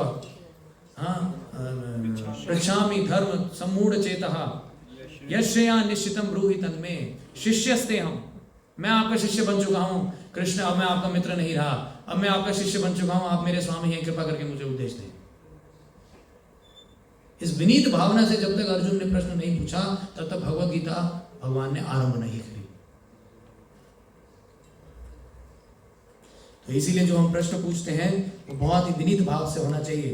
प्रक्षामि धर्म सम्मूढ़ चेतः यश्या निश्चितम ब्रूहि तन्मे शिष्यस्ते हम, मैं आपका शिष्य बन चुका हूँ कृष्ण, अब मैं आपका मित्र नहीं रहा, अब मैं आपका शिष्य बन चुका हूँ, आप मेरे स्वामी हैं, कृपा करके मुझे उपदेश दें। इस विनीत भावना से जब तक अर्जुन ने प्रश्न नहीं पूछा, तब तक भगवद गीता भगवान ने आरंभ नहीं करी। तो इसीलिए जो हम प्रश्न पूछते हैं वो बहुत ही विनीत भाव से होना चाहिए।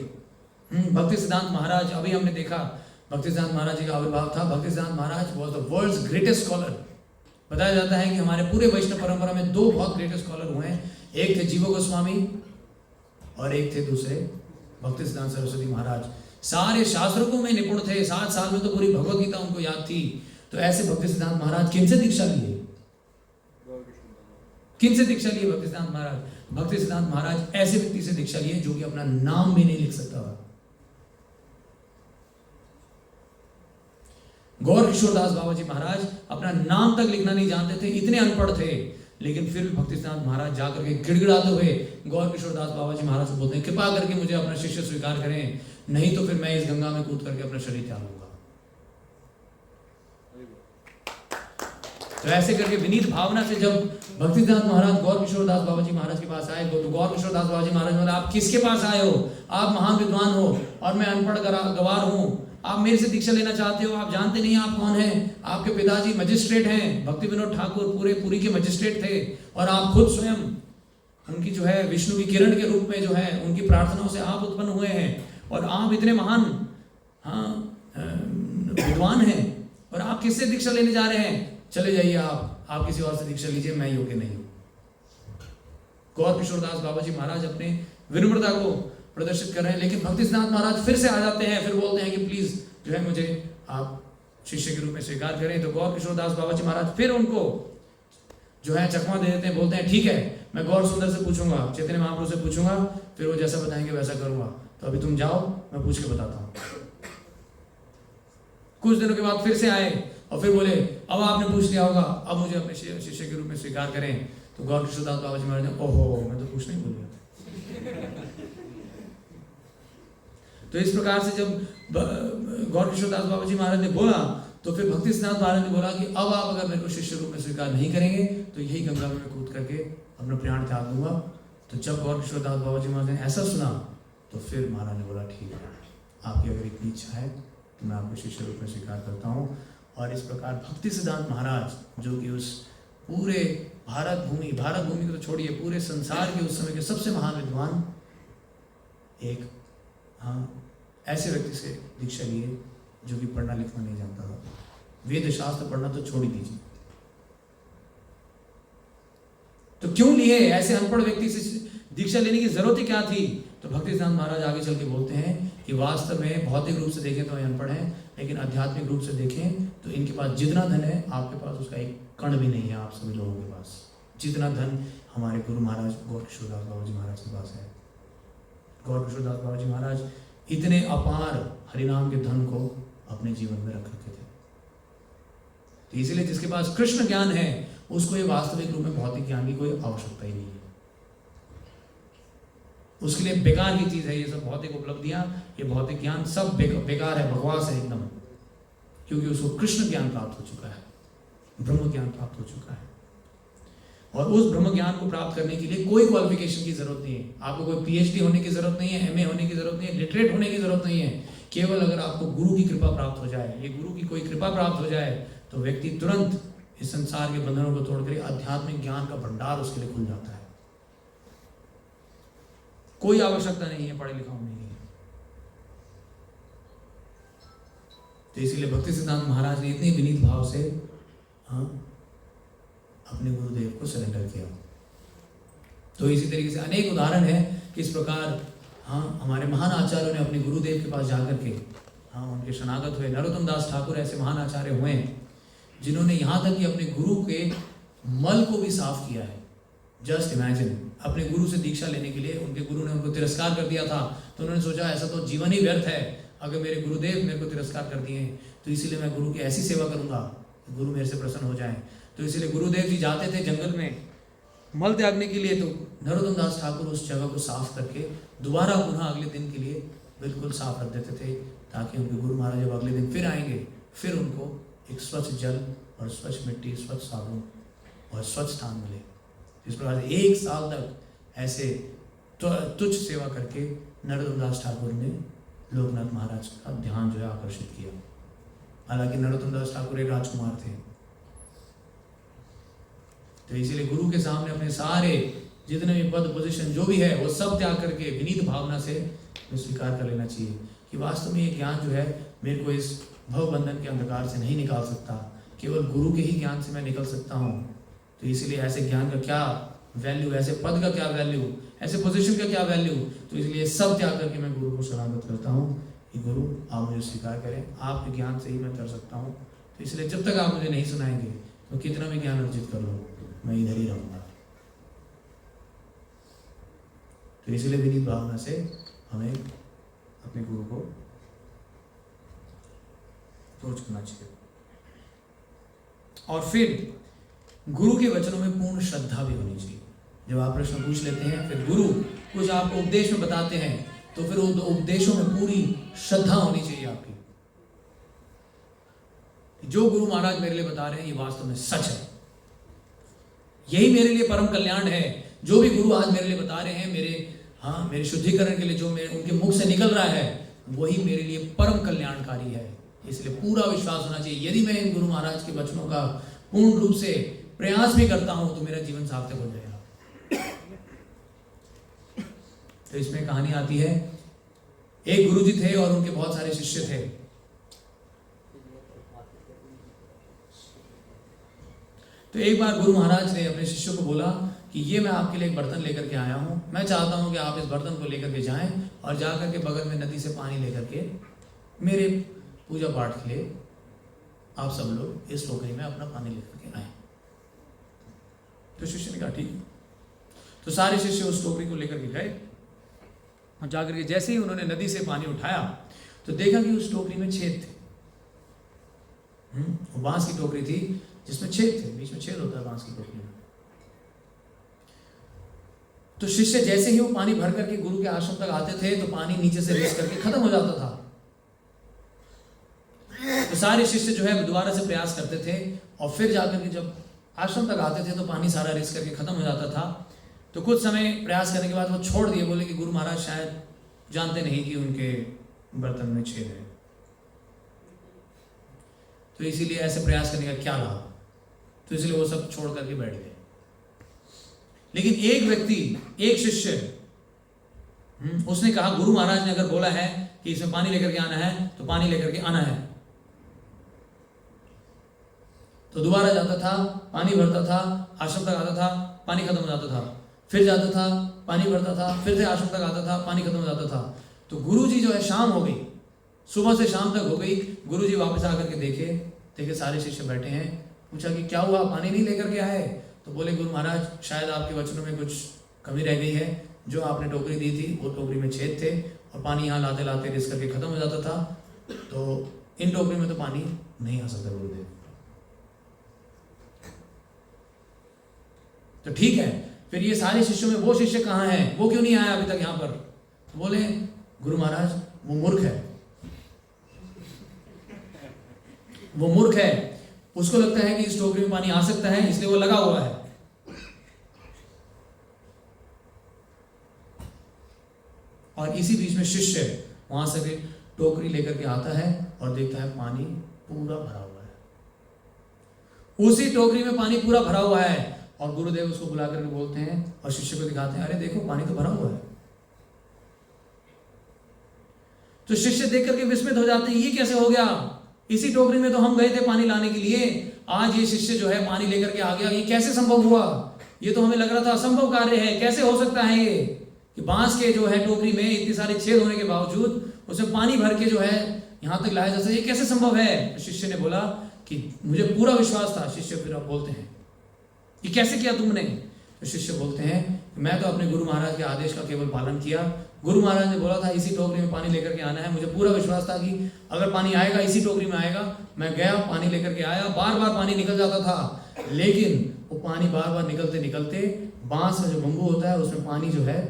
भक्ति सिद्धांत महाराज, अभी हमने देखा भक्ति सिद्धांत महाराज जी का आविर्भाव था। Bhakti Siddhanta Maharaj was the world's greatest scholar. बताया जाता है कि हमारे पूरे वैष्णव परंपरा में 2 बहुत ग्रेटेस्ट स्कॉलर हुए हैं, एक थे जीव गोस्वामी और एक थे दूसरे भक्ति सिद्धांत सरस्वती महाराज। सारे शास्त्रों में निपुण थे, 7 साल में तो पूरी भगवद गीता उनको याद थी। तो ऐसे भक्ति सिद्धांत महाराज किनसे दीक्षा लिए? किनसे दीक्षा लिए भक्ति सिद्धांत महाराज? भक्ति सिद्धांत महाराज ऐसे व्यक्ति से दीक्षा लिए जो कि अपना नाम भी नहीं लिख सकता था। गौर किशोरदास बाबा जी महाराज अपना नाम तक लिखना नहीं जानते थे, इतने अनपढ़ थे, लेकिन फिर भी भक्ति सिद्धांत महाराज जाकर के गिड़गिड़ाते हुए गौर किशोरदास बाबा जी महाराज से बोलते हैं, कृपा करके मुझे अपना शिष्य स्वीकार करें, नहीं तो फिर मैं इस गंगा में कूद करके अपना शरीर त्याग दूंगा। तो ऐसे करके विनीत भावना से जब भक्ति सिद्धांत महाराज गौर किशोरदास बाबा जी महाराज के पास आए, तो गौर किशोरदास बाबा जी महाराज बोले, आप किसके पास आए हो? आप महान विद्वान हो और मैं अनपढ़ गवार हूँ, आप मेरे से दीक्षा लेना चाहते हो, आप जानते नहीं आप कौन हैं, आपके पिताजी मजिस्ट्रेट हैं, भक्ति विनोद ठाकुर पुरी के मजिस्ट्रेट थे, और आप खुद स्वयं उनकी जो है विष्णु की किरण के रूप में जो है उनकी प्रार्थनाओं से आप उत्पन्न हुए हैं, और आप इतने महान विद्वान हैं, और आप किससे दीक्षा लेने जा रहे हैं? चले जाइए, आप किसी और से दीक्षा लीजिए, मैं योग्य नहीं हूं। गौर किशोरदास बाबा जी महाराज अपने विनम्रता को प्रदर्शित कर रहे हैं, लेकिन भक्ति सिद्धांत महाराज फिर से आ जाते हैं, फिर बोलते हैं कि प्लीज जो है मुझे आप शिष्य के रूप में स्वीकार करें। तो गौर किशोरदास बाबा जी महाराज फिर उनको जो है चकमा दे देते हैं, बोलते हैं ठीक है, मैं गौर सुंदर से पूछूंगा, चैतन्य महाप्रभु से पूछूंगा, फिर वो जैसा बताएंगे वैसा करूंगा, तो अभी तुम जाओ, मैं पूछ के बताता हूँ। कुछ दिनों के बाद फिर से आए और फिर बोले, अब आपने पूछ लिया होगा, अब मुझे अपने शिष्य के रूप में स्वीकार करें। तो गौर किशोरदास बाबा जी महाराज ने, ओहो, मैं तो पूछना ही भूल गया। तो इस प्रकार से जब गौर किशोरदास बाबा जी महाराज ने बोला, तो फिर भक्ति सिद्धांत महाराज ने बोला कि अब आप अगर मेरे को शिष्य रूप में स्वीकार नहीं करेंगे तो यही गंगा में मैं कूद करके अपना प्राण त्याग दूंगा। तो जब गौर किशोरदास बाबा जी महाराज ने ऐसा सुना, तो फिर महाराज ने बोला, ठीक है, आपकी अगर इतनी इच्छा है तो मैं आपको शिष्य रूप में स्वीकार करता हूँ। और इस प्रकार भक्ति सिद्धांत महाराज, जो कि उस पूरे भारत भूमि को तो छोड़िए, पूरे संसार के उस समय के सबसे महान विद्वान एक ऐसे व्यक्ति से दीक्षा लिए जो कि पढ़ना लिखना नहीं जानता था, वेद शास्त्र पढ़ना तो छोड़ ही दीजिए। तो क्यों लिए? ऐसे अनपढ़ व्यक्ति से दीक्षा लेने की जरूरत ही क्या थी? तो भक्ति सिद्धांत महाराज आगे चल के बोलते हैं कि वास्तव में भौतिक रूप से देखें तो ये अनपढ़ हैं, लेकिन आध्यात्मिक रूप से देखें तो इनके पास जितना धन है आपके पास उसका एक कण भी नहीं है। आप सभी लोगों के पास जितना धन हमारे गुरु महाराज गौर किशोरदास बाबा जी महाराज के पास है। गौर किशोरदास बाबा जी महाराज इतने अपार हरिनाम के धन को अपने जीवन में रख रखे थे। तो इसलिए जिसके पास कृष्ण ज्ञान है उसको ये वास्तविक रूप में भौतिक ज्ञान की कोई आवश्यकता ही नहीं है। उसके लिए बेकार की चीज है ये सब भौतिक उपलब्धियां, ये भौतिक ज्ञान सब बेकार है, बकवास है एकदम, क्योंकि उसको कृष्ण ज्ञान प्राप्त हो चुका है, ब्रह्म ज्ञान प्राप्त हो चुका है। और उस ब्रह्म ज्ञान को प्राप्त करने के लिए कोई क्वालिफिकेशन की जरूरत नहीं है। आपको कोई पीएचडी होने की जरूरत नहीं है, एमए होने की जरूरत नहीं है, लिटरेट होने की जरूरत नहीं है। केवल अगर आपको गुरु की कृपा प्राप्त हो जाए, ये गुरु की कोई कृपा प्राप्त हो जाए, तो व्यक्ति तुरंत इस संसार के बंधनों को तोड़कर आध्यात्मिक ज्ञान का भंडार उसके लिए खुल जाता है। कोई आवश्यकता नहीं है पढ़े लिखा होने की। तो इसीलिए भक्ति सिद्धांत महाराज ने इतने विनीत भाव से अपने गुरुदेव को सरेंडर किया। तो इसी तरीके से अनेक उदाहरण है कि इस प्रकार हमारे महान आचार्यों ने अपने गुरुदेव के पास जाकर के उनके शरणागत हुए। नरोत्तम दास ठाकुर ऐसे महान आचार्य हुए जिन्होंने यहाँ तक कि अपने गुरु के मल को भी साफ किया है। जस्ट इमेजिन, अपने गुरु से दीक्षा लेने के लिए उनके गुरु ने उनको तिरस्कार कर दिया था, तो उन्होंने सोचा ऐसा तो जीवन ही व्यर्थ है, अगर मेरे गुरुदेव मेरे को तिरस्कार कर दिए तो इसीलिए मैं गुरु की ऐसी सेवा करूंगा कि गुरु मेरे से प्रसन्न हो जाए। तो इसलिए गुरुदेव जी जाते थे जंगल में मल त्यागने के लिए, तो नरोत्तम दास ठाकुर उस जगह को साफ करके दोबारा पुनः अगले दिन के लिए बिल्कुल साफ रख देते थे, ताकि उनके गुरु महाराज जब अगले दिन फिर आएंगे फिर उनको एक स्वच्छ जल और स्वच्छ मिट्टी, स्वच्छ साबुन और स्वच्छ स्थान मिले। इस प्रकार से 1 साल तक ऐसे तुच्छ सेवा करके नरोत्तम दास ठाकुर ने लोकनाथ महाराज का ध्यान जो है आकर्षित किया। हालांकि नरोत्तम दास ठाकुर एक राजकुमार थे, तो इसीलिए गुरु के सामने अपने सारे जितने भी पद पोजीशन जो भी है वो सब त्याग करके विनीत भावना से स्वीकार कर लेना चाहिए कि वास्तव में ये ज्ञान जो है मेरे को इस भव बंधन के अंधकार से नहीं निकाल सकता, केवल गुरु के ही ज्ञान से मैं निकल सकता हूँ। तो इसलिए ऐसे ज्ञान का क्या वैल्यू, ऐसे पद का क्या वैल्यू, ऐसे पोजीशन का क्या वैल्यू। तो इसलिए सब त्याग करके मैं गुरु को शरणागत करता हूँ कि गुरु आप मुझे स्वीकार करें, आपके ज्ञान से ही मैं कर सकता हूँ। तो इसलिए जब तक आप मुझे नहीं सुनाएंगे तो कितना भी ज्ञान अर्जित कर लो, मैं इधर ही रहूँगा। तो इसलिए विनीत भावना से हमें अपने गुरु को अप्रोच करना चाहिए। और फिर गुरु के वचनों में पूर्ण श्रद्धा भी होनी चाहिए। जब आप प्रश्न पूछ लेते हैं, फिर गुरु कुछ आपको उपदेश में बताते हैं, तो फिर उन उपदेशों में पूरी श्रद्धा होनी चाहिए आपकी। जो गुरु महाराज मेरे लिए बता रहे हैं ये वास्तव में सच है, यही मेरे लिए परम कल्याण है। जो भी गुरु आज मेरे लिए बता रहे हैं, मेरे शुद्धिकरण के लिए जो मेरे उनके मुख से निकल रहा है, वही मेरे लिए परम कल्याणकारी है। इसलिए पूरा विश्वास होना चाहिए। यदि मैं इन गुरु महाराज के वचनों का पूर्ण रूप से प्रयास भी करता हूं तो मेरा जीवन सार्थक हो जाएगा। तो इसमें कहानी आती है, एक गुरुजी थे और उनके बहुत सारे शिष्य थे। तो एक बार गुरु महाराज ने अपने शिष्यों को बोला कि ये मैं आपके लिए एक बर्तन लेकर के आया हूं, मैं चाहता हूं कि आप इस बर्तन को लेकर के जाएं और जाकर के बगल में नदी से पानी लेकर के मेरे पूजा पाठ के लिए आप सब लोग इस टोकरी में अपना पानी लेकर के आए। तो शिष्य ने कहा ठीक। तो सारे शिष्य उस टोकरी को लेकर के गए और जाकर के जैसे ही उन्होंने नदी से पानी उठाया तो देखा कि उस टोकरी में छेद थे। वो बांस की टोकरी थी जिसमें छेद थे, बीच में छेद होता है बांस की टोकरी में। तो शिष्य जैसे ही वो पानी भर करके गुरु के आश्रम तक आते थे तो पानी नीचे से रिस करके खत्म हो जाता था। तो सारे शिष्य जो है दोबारा से प्रयास करते थे और फिर जाकर के जब आश्रम तक आते थे तो पानी सारा रिस करके खत्म हो जाता था। तो कुछ समय प्रयास करने के बाद वो छोड़ दिए, बोले कि गुरु महाराज शायद जानते नहीं कि उनके बर्तन में छेद है, तो इसीलिए ऐसे प्रयास करने का क्या लाभ। तो इसलिए वो सब छोड़ करके बैठ गए। लेकिन एक व्यक्ति, एक शिष्य, उसने कहा गुरु महाराज ने अगर बोला है कि इसमें पानी लेकर के आना है तो पानी लेकर के आना है। तो दोबारा जाता था, पानी भरता था, आश्रम तक आता था, पानी खत्म हो जाता था, फिर जाता था, पानी भरता था, फिर से आश्रम तक आता था, पानी खत्म हो जाता था। तो गुरुजी जो है, शाम हो गई, सुबह से शाम तक हो गई, गुरुजी वापस आकर के देखे सारे शिष्य बैठे हैं। पूछा कि क्या हुआ, पानी नहीं लेकर के आए? तो बोले गुरु महाराज शायद आपके वचनों में कुछ कमी रह गई है, जो आपने टोकरी दी थी वो टोकरी में छेद थे और पानी यहाँ लाते लाते रिस करके खत्म हो जाता था, तो इन टोकरी में तो पानी नहीं आ सकता गुरुदेव। तो ठीक है, फिर ये सारे शिष्यों में वो शिष्य कहाँ है, वो क्यों नहीं आया अभी तक यहाँ पर? तो बोले गुरु महाराज वो मूर्ख है, वो मूर्ख है, उसको लगता है कि इस टोकरी में पानी आ सकता है इसलिए वो लगा हुआ है। और इसी बीच में शिष्य वहां से टोकरी लेकर के आता है और देखता है पानी पूरा भरा हुआ है, उसी टोकरी में पानी पूरा भरा हुआ है। और गुरुदेव उसको बुला करके बोलते हैं और शिष्य को दिखाते हैं, अरे देखो पानी तो भरा हुआ है। तो शिष्य देख करके विस्मित हो जाते हैं, ये कैसे हो गया, इसी टोकरी में तो हम गए थे पानी लाने के लिए, आज ये शिष्य जो है पानी लेकर के आ गया, ये कैसे संभव हुआ? ये तो हमें लग रहा था असंभव कार्य है, कैसे हो सकता है ये कि बांस के जो है टोकरी में इतने सारे छेद होने के बावजूद उसमें पानी भर के जो है यहां तक लाया जा सकता है, ये कैसे संभव है? तो शिष्य ने बोला कि मुझे पूरा विश्वास था। शिष्य फिर आप बोलते हैं ये कैसे किया तुमने? तो शिष्य बोलते हैं मैं तो अपने गुरु महाराज के आदेश का केवल पालन किया। गुरु महाराज ने बोला था इसी टोकरी में पानी लेकर के आना है, मुझे पूरा विश्वास था कि अगर पानी आएगा इसी टोकरी में आएगा। मैं गया, पानी लेकर के आया, बार बार पानी निकल जाता था, लेकिन वो पानी बार बार निकलते निकलते बांस में जो बम्बू होता है उसमें पानी जो है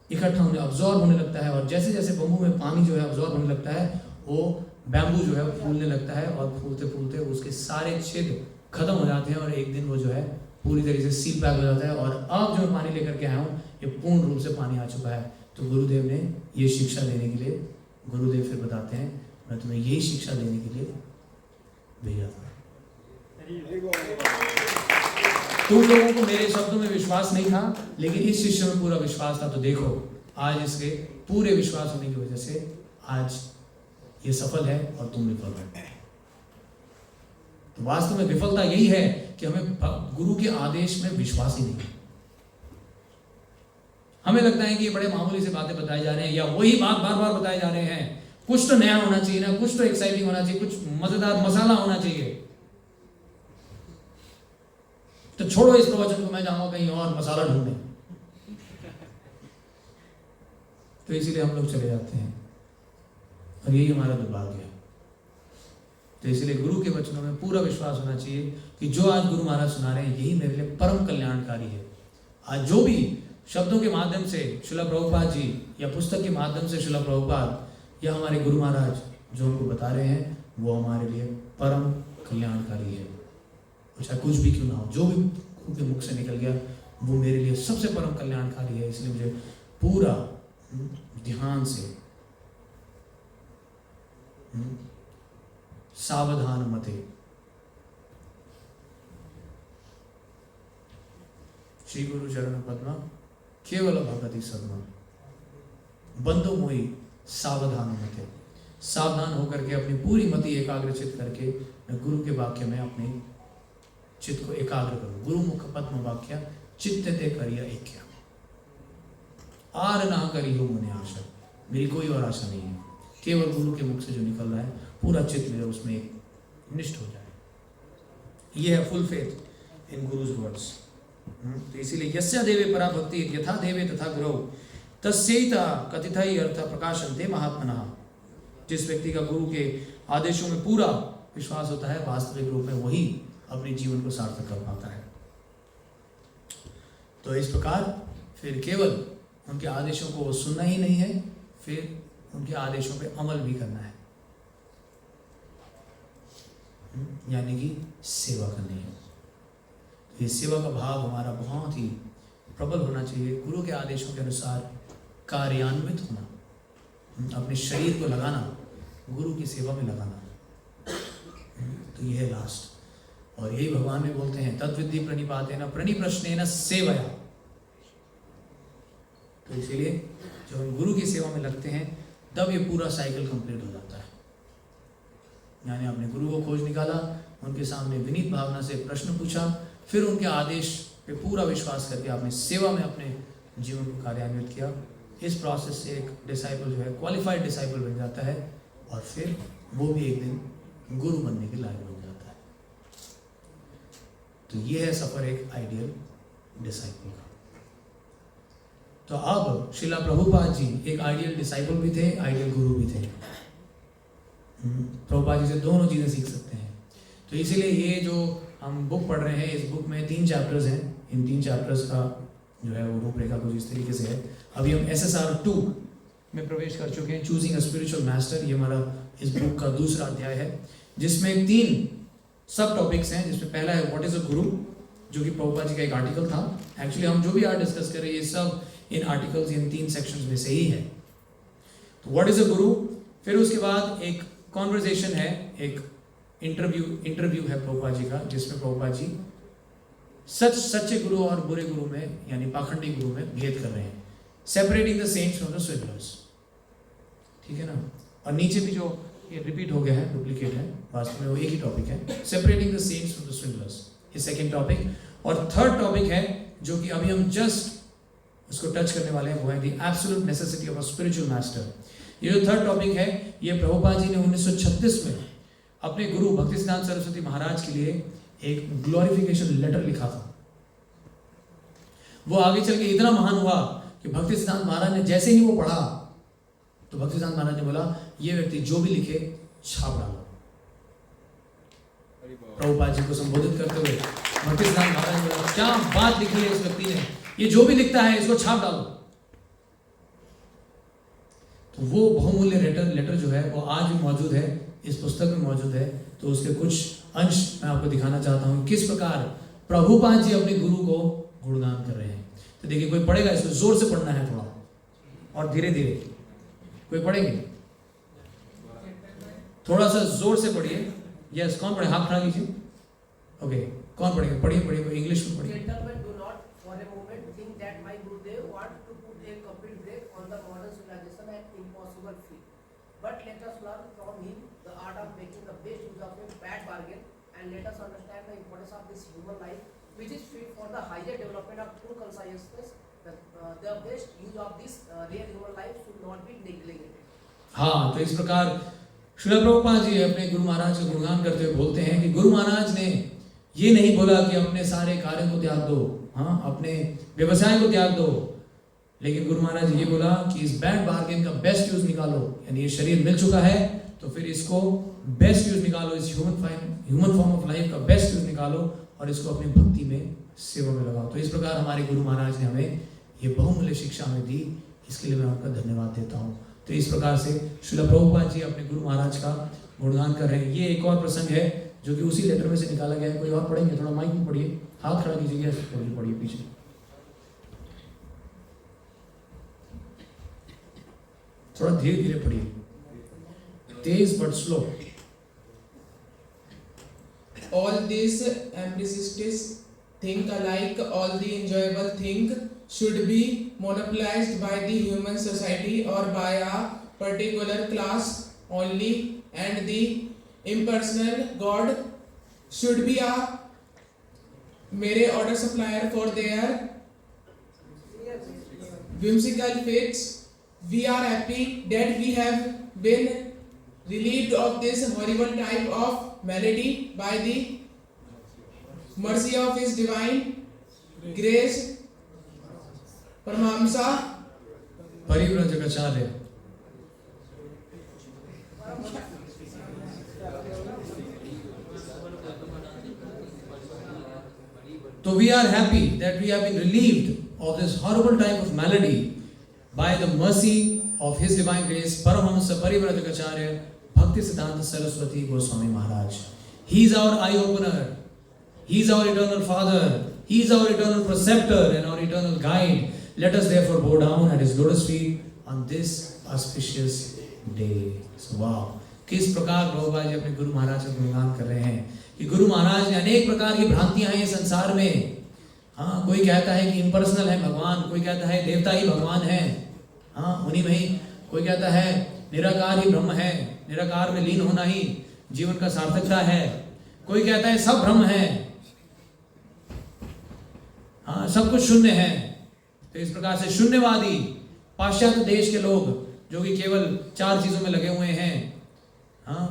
इकट्ठा होने, अब्जॉर्ब होने लगता है, और जैसे जैसे बम्बू में पानी जो है अब्जॉर्ब होने लगता है वो बैम्बू जो है फूलने लगता है, और फूलते फूलते उसके सारे छेद खत्म हो जाते हैं और एक दिन वो जो है पूरी तरीके से सील पैक हो जाता है। और अब जो मैं पानी लेकर के आया हूँ ये पूर्ण रूप से पानी आ चुका है। तो गुरुदेव ने ये शिक्षा देने के लिए, गुरुदेव फिर बताते हैं मैं तुम्हें यही शिक्षा देने के लिए भेजा था। तुम लोगों को मेरे शब्दों में विश्वास नहीं था, लेकिन इस शिष्य में पूरा विश्वास था। तो देखो आज इसके पूरे विश्वास होने की वजह से आज ये सफल है और तुम विफल हो। तो वास्तव में विफलता यही है कि हमें गुरु के आदेश में विश्वास ही नहीं। हमें लगता है कि ये बड़े मामूली से बातें बताई जा रहे हैं, या वही बात बार बार बताए जा रहे हैं, कुछ तो नया होना चाहिए ना, कुछ तो एक्साइटिंग होना चाहिए, कुछ मजेदार मसाला होना चाहिए। तो छोड़ो इस प्रवचन को, मैं जाऊंगा कहीं और मसाला ढूंढने। तो इसीलिए हम लोग चले जाते हैं और यही हमारा दुर्भाग्य है। तो इसलिए गुरु के वचनों में पूरा विश्वास होना चाहिए। कि जो आज गुरु महाराज सुना रहे हैं यही मेरे लिए परम कल्याणकारी है। आज जो भी शब्दों के माध्यम से श्रील प्रभुपाद जी या पुस्तक के माध्यम से श्रील प्रभुपाद या हमारे गुरु महाराज जो हमको बता रहे हैं वो हमारे लिए परम कल्याणकारी है। चाहे कुछ भी क्यों ना हो, जो भी उनके मुख से निकल गया वो मेरे लिए सबसे परम कल्याणकारी है। इसलिए मुझे पूरा ध्यान से सावधान मते, श्री गुरु चरण पद्मा केवल भगवती सदमा, बंधु मोहि सावधान मते। सावधान होकर के अपनी पूरी मति एकाग्रचित करके मैं गुरु के वाक्य में अपने चित्त को एकाग्र करूं। गुरु मुख पद्म वाक्य चित्त ते करिया ऐक्य, आर ना करी हो मुने आशा। मेरी कोई और आशा नहीं है, केवल गुरु के मुख से जो निकल रहा है पूरा चित्त मेरा उसमें एक निष्ठ हो जाए। ये है full faith in gurus words. तो इसीलिए यस्य देवे परा भक्ति यथा देवे तथा गुरु तस्यैता कथितै अर्थ प्रकाशन्ते महात्मनः। जिस व्यक्ति का गुरु के आदेशों में पूरा विश्वास होता है वास्तविक रूप में वही अपने जीवन को सार्थक कर पाता है। तो इस प्रकार फिर केवल उनके आदेशों को सुनना ही नहीं है, फिर उनके आदेशों पे अमल भी करना है, यानी कि सेवा करनी है। तो ये सेवा का भाव हमारा बहुत ही प्रबल होना चाहिए। गुरु के आदेशों के अनुसार कार्यान्वित होना, अपने शरीर को लगाना, गुरु की सेवा में लगाना। तो यह है लास्ट। और यही भगवान में बोलते हैं तद्विद्धि प्रणिपातेन प्रणिप्रश्नेन सेवया। तो इसीलिए जब हम गुरु की सेवा में लगते हैं तब ये पूरा साइकिल कंप्लीट हो जाता है। यानी आपने गुरु को खोज निकाला, उनके सामने विनीत भावना से प्रश्न पूछा, फिर उनके आदेश पे पूरा विश्वास करके आपने सेवा में अपने जीवन को कार्यान्वित किया। इस प्रोसेस से एक डिसाइपल जो है क्वालिफाइड डिसाइपल बन जाता है और फिर वो भी एक दिन गुरु बनने के लायक बन जाता है। तो ये है सफर एक आइडियल डिसाइपल का। तो अब श्रीला प्रभुपाद जी एक आइडियल डिसाइपल भी थे, आइडियल गुरु भी थे। प्रभुपाद जी से दोनों चीजें सीख सकते हैं। तो इसीलिए ये जो हम बुक पढ़ रहे हैं, इस बुक में 3 चैप्टर्स हैं। इन 3 चैप्टर्स का जो है वो रूपरेखा कुछ इस तरीके से है। अभी हम SSR 2 में प्रवेश कर चुके हैं, चूजिंग अ स्पिरिचुअल मास्टर। ये हमारा इस बुक का दूसरा अध्याय है, जिसमें 3 सब टॉपिक्स हैं। जिसमें पहला है व्हाट इज अ गुरु, जो कि प्रभुपाद जी का एक आर्टिकल था। एक्चुअली हम जो भी आज डिस्कस कर रहे हैं ये सब इन आर्टिकल्स इन 3 सेक्शंस में से ही है। तो व्हाट इज अ गुरु, फिर उसके बाद एक कॉन्वर्सेशन है, एक इंटरव्यू है प्रभुपाद जी का, जिसमें प्रभुपाद जी सच्चे गुरु और बुरे गुरु में यानी पाखंडी गुरु में भेद कर रहे हैं, separating the saints from the swindlers. ठीक है ना। और नीचे भी जो ये रिपीट हो गया है, डुप्लीकेट है, वास्तव में वो एक ही टॉपिक है, separating the saints from the swindlers. ये सेकंड टॉपिक। और थर्ड टॉपिक है जो कि अभी हम जस्ट उसको टच करने वाले हैं, वो है the absolute necessity of a spiritual master. ये जो थर्ड टॉपिक है ये प्रभुपाद जी ने 1936 में अपने गुरु भक्तिसिद्धांत सरस्वती महाराज के लिए एक ग्लोरिफिकेशन लेटर लिखा था। वो आगे चल के इतना महान हुआ कि भक्तिसिद्धांत महाराज ने जैसे ही वो पढ़ा तो भक्तिसिद्धांत महाराज ने बोला ये व्यक्ति जो भी लिखे छाप डालो। प्रभुपाद जी को संबोधित करते हुए भक्तिसिद्धांत महाराज ने बोला क्या बात लिखी है इस व्यक्ति ने, ये जो भी लिखता है इसको छाप डालो। तो वो बहुमूल्य लेटर जो है वो आज भी मौजूद है, इस पुस्तक में मौजूद है। तो उसके कुछ अंश मैं आपको दिखाना चाहता हूँ किस प्रकार प्रभुपाद जी अपने गुरु को गुणगान कर रहे हैं। तो देखिए कोई पढ़ेगा, इसको जोर से पढ़ना है थोड़ा और धीरे धीरे। कोई पढ़ेंगे? थोड़ा सा जोर से पढ़िए। यस, कौन पढ़े? हाथ खड़ा कीजिए। ओके, कौन पढ़ेगा? पढ़िए पढ़िए, इंग्लिश में पढ़िए। Gentlemen, do not for a moment think that my Gurudev want to put a complete break on the modern civilization and impossible feat. But let us learn from him the art of making the best use of a bad bargain, and let us understand the importance of this human life, which is fit for the higher development of true consciousness. The best use of this real human life should not be neglected. हाँ, तो इस प्रकार श्रील प्रभुपाद जी अपने गुरु महाराज का गुणगान करते हुए बोलते हैं कि गुरु महाराज ने ये नहीं बोला कि अपने सारे कार्यों को त्याग दो, हाँ, अपने व्यवसाय को त्याग दो, लेकिन गुरु महाराज ये बोला कि इस बैड बार्गेन का बेस्ट यूज निकालो। यानी ये शरीर मिल चुका है तो फिर इसको बेस्ट यूज निकालो, इस ह्यूमन फॉर्म ऑफ लाइफ का बेस्ट यूज निकालो और इसको अपनी भक्ति में, सेवा में लगाओ। तो इस प्रकार हमारे गुरु महाराज ने हमें ये बहुमूल्य शिक्षा हमें दी, इसके लिए मैं आपका धन्यवाद देता हूँ। तो इस प्रकार से श्रील प्रभुपाद जी अपने गुरु महाराज का गुणगान कर रहे हैं। ये एक और प्रसंग है जो कि उसी लेटर में से निकाला गया है। कोई और पढ़ेंगे? थोड़ा माइक में पढ़िए, हाथ खड़ा कीजिएगा, पढ़िए पीछे। थोड़ा धीरे धीरे पढ़िए, तेज but slow. All these amplicities think alike, all the enjoyable thing should be monopolized by the human society or by a particular class only, and the impersonal God should be a mere order supplier for their whimsical fates. We are happy that we have been relieved of this horrible type of malady by the mercy of His divine grace. Paramahamsa परिव्राजकाचार्य। So we are happy that we have been relieved of this horrible type of malady by the mercy of His divine grace, Paramahamsa Parivrajacharya Bhakti Siddhanta Saraswati Goswami Maharaj. He is our eye opener. He is our eternal Father. He is our eternal preceptor and our eternal guide. Let us therefore bow down at His lotus feet on this auspicious day. So wow! किस प्रकार प्रभुपाद जी अपने गुरु महाराज का गुणगान कर रहे हैं कि गुरु महाराज ने अनेक प्रकार की भ्रांतियां हैं संसार में। हाँ, कोई कहता है कि इम्पर्सनल है भगवान, कोई कहता है देवता ही भगवान है, हाँ उन्हीं में ही, कोई कहता है निराकार ही ब्रह्म है, निराकार में लीन होना ही जीवन का सार्थकता है, कोई कहता है सब ब्रह्म है, हाँ सब कुछ शून्य है। तो इस प्रकार से शून्यवादी पाश्चात्य देश के लोग जो कि केवल 4 चीजों में लगे हुए हैं, हाँ,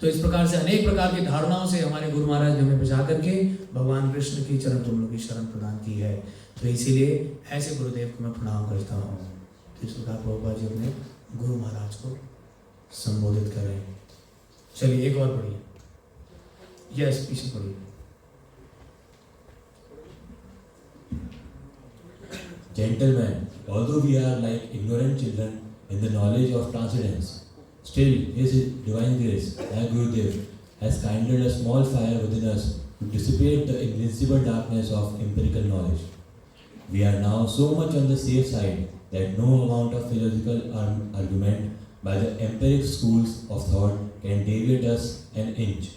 तो इस प्रकार से अनेक प्रकार की धारणाओं से हमारे गुरु महाराज ने हमें बचा करके भगवान कृष्ण की चरण कमलों की शरण प्रदान की है। तो इसीलिए ऐसे गुरुदेव को मैं प्रणाम करता हूँ। तो इस प्रकार प्रभुपाद जी अपने गुरु महाराज को संबोधित कर रहे हैं। चलिए एक और पढ़िए, यस पीछे पढ़िए। Gentlemen, although we are like ignorant children in the knowledge of transcendence, still His divine grace, and Gurudev, has kindled a small fire within us to dissipate the invincible darkness of empirical knowledge. We are now so much on the safe side that no amount of philosophical argument by the empiric schools of thought can deviate us an inch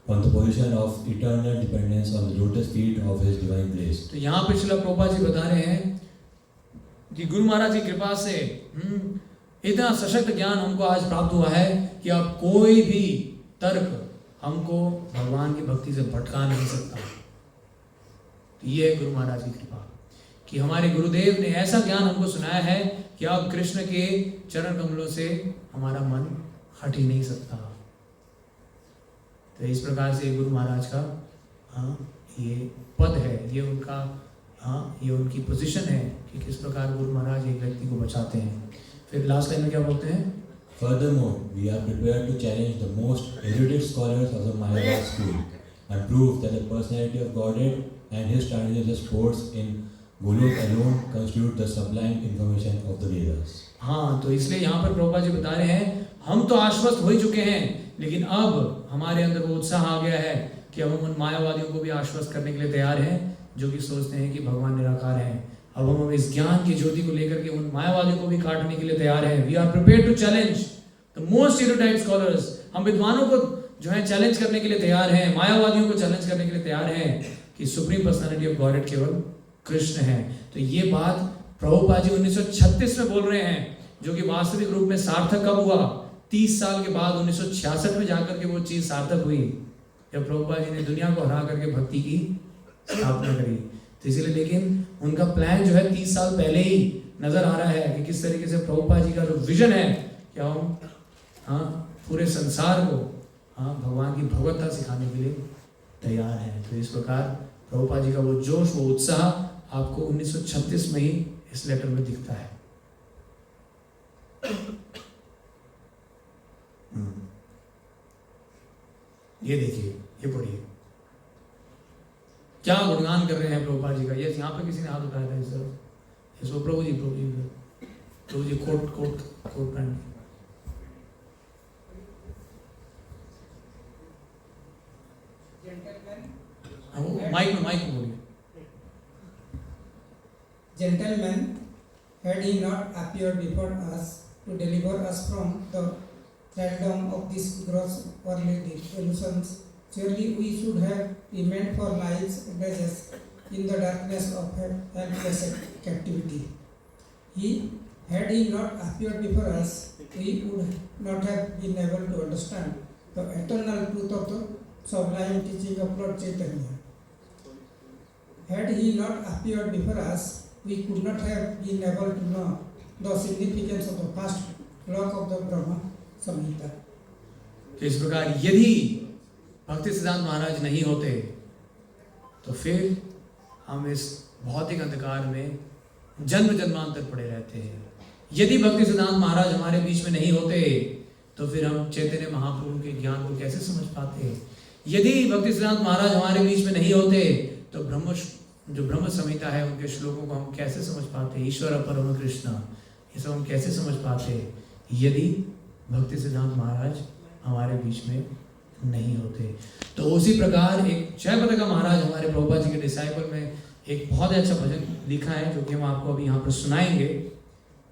from the position of eternal dependence on the lotus feet of His divine grace. तो यहाँ पे श्रील प्रभुपाद जी बता रहे हैं कि गुरु महाराज की कृपा से इतना सशक्त ज्ञान हमको आज प्राप्त हुआ है कि अब कोई भी तर्क हमको भगवान की भक्ति से भटका नहीं सकता। तो ये है गुरु महाराज की कृपा कि हमारे गुरुदेव ने ऐसा ज्ञान हमको सुनाया है कि अब कृष्ण के चरण कमलों से हमारा मन हट ही नहीं सकता। तो इस प्रकार से गुरु महाराज का ये पद है, ये उनका ये उनकी पोजीशन है कि किस प्रकार गुरु महाराज एक व्यक्ति को बचाते हैं। फिर लास्ट लाइन में क्या बोलते हैं? Furthermore, we are prepared to challenge the most erudite scholars of the Mayavad school and prove that the personality of Godhead and His transcendental sports in Golok alone constitute the sublime information of the Vedas. हाँ, तो इसलिए यहाँ पर प्रभुपाद जी बता रहे हैं हम तो आश्वस्त हो ही चुके हैं, लेकिन अब हमारे अंदर वो उत्साह आ गया है कि अब हम उन मायावादियों को भी आश्वस्त करने के लिए तैयार हैं जो कि सोचते हैं कि भगवान निराकार हैं। अब हम इस ज्ञान की ज्योति को लेकर के उन मायावादियों को भी काटने के लिए तैयार हैं। We are prepared to challenge the most erudite scholars. हम विद्वानों को जो है चैलेंज करने के लिए तैयार हैं, मायावादियों को चैलेंज करने के लिए तैयार हैं कि सुप्रीम पर्सनालिटी ऑफ गॉड केवल कृष्ण है। तो ये बात प्रभुपाद जी 1936 में बोल रहे हैं, जो कि वास्तविक रूप में सार्थक कब हुआ? 30 साल के बाद 1966 में जाकर के वो चीज सार्थक हुई जब प्रभुपाद जी ने दुनिया को हरा करके भक्ति की स्थापना करी। तो इसीलिए लेकिन उनका प्लान जो है 30 साल पहले ही नजर आ रहा है कि किस तरीके से प्रभुपाद जी का जो विजन है कि हम पूरे संसार को भगवान की भगवत्ता सिखाने के लिए तैयार हैं। तो इस प्रकार प्रभुपाद जी का वो जोश, वो उत्साह आपको 1936 में ही इस लेटर में दिखता है। ये देखिए, ये पढ़िए क्या गुणगान कर रहे हैं प्रभुपाद जी का। ये यहाँ पे किसी ने हाथ उठाया था इस तरफ, इसको प्रभु जी कोट पहन। माइक में बोलिए। Gentlemen, had he not appeared before us to deliver us from the thraldom of these gross worldly illusions, surely we should have remained for life's days in the darkness of helpless captivity. Had he not appeared before us, we would not have been able to understand the eternal truth of the sublime teaching of Lord Chaitanya. Had he not appeared before us, we could not have been able to know the significance of the first block of the Brahma Samhita. इस प्रकार यदि भक्ति सिद्धांत महाराज नहीं होते तो फिर हम इस भौतिक अंधकार में जन्म जन्मांतर पड़े रहते हैं। यदि भक्ति सिद्धांत महाराज हमारे बीच में नहीं होते तो फिर हम चैतन्य महाप्रभु के ज्ञान को कैसे समझ पाते। यदि भक्ति सिद्धांत महाराज हमारे बीच में नहीं होते तो ब्रह्म संहिता है उनके श्लोकों को हम कैसे समझ पाते, ईश्वर परम कृष्ण, ये सब हम कैसे समझ पाते यदि भक्ति सिद्धांत महाराज हमारे बीच में नहीं होते। तो उसी प्रकार एक जयपताका महाराज हमारे प्रभुपाद जी के डिसाइपल में एक बहुत अच्छा भजन लिखा है जो कि हम आपको अभी यहाँ पर सुनाएंगे,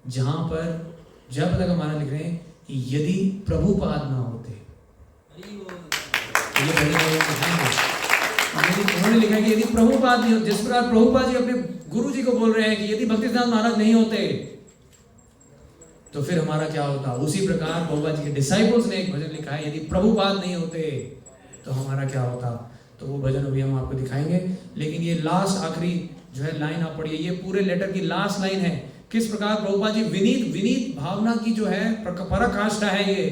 जहाँ पर जयपताका महाराज लिख रहे हैं कि यदि प्रभुपाद ना होते, उन्होंने लिखा है कि यदि प्रभुपाद नहीं होते, जिस प्रकार प्रभुपाद जी अपने गुरु जी को बोल रहे हैं कि यदि भक्ति सिद्धांत महाराज नहीं होते तो फिर हमारा क्या होता। उसी प्रकार प्रभुपाद जी के डिसाइपल्स ने एक भजन लिखा है, यदि प्रभुपाद नहीं होते तो हमारा क्या होता। तो वो भजन अभी हम आपको दिखाएंगे, लेकिन ये लास्ट आखिरी जो है लाइन आप पढ़िए, ये पूरे लेटर की लास्ट लाइन है। किस प्रकार प्रभुपाद जी विनीत भावना की जो है पराकाष्ठा है ये,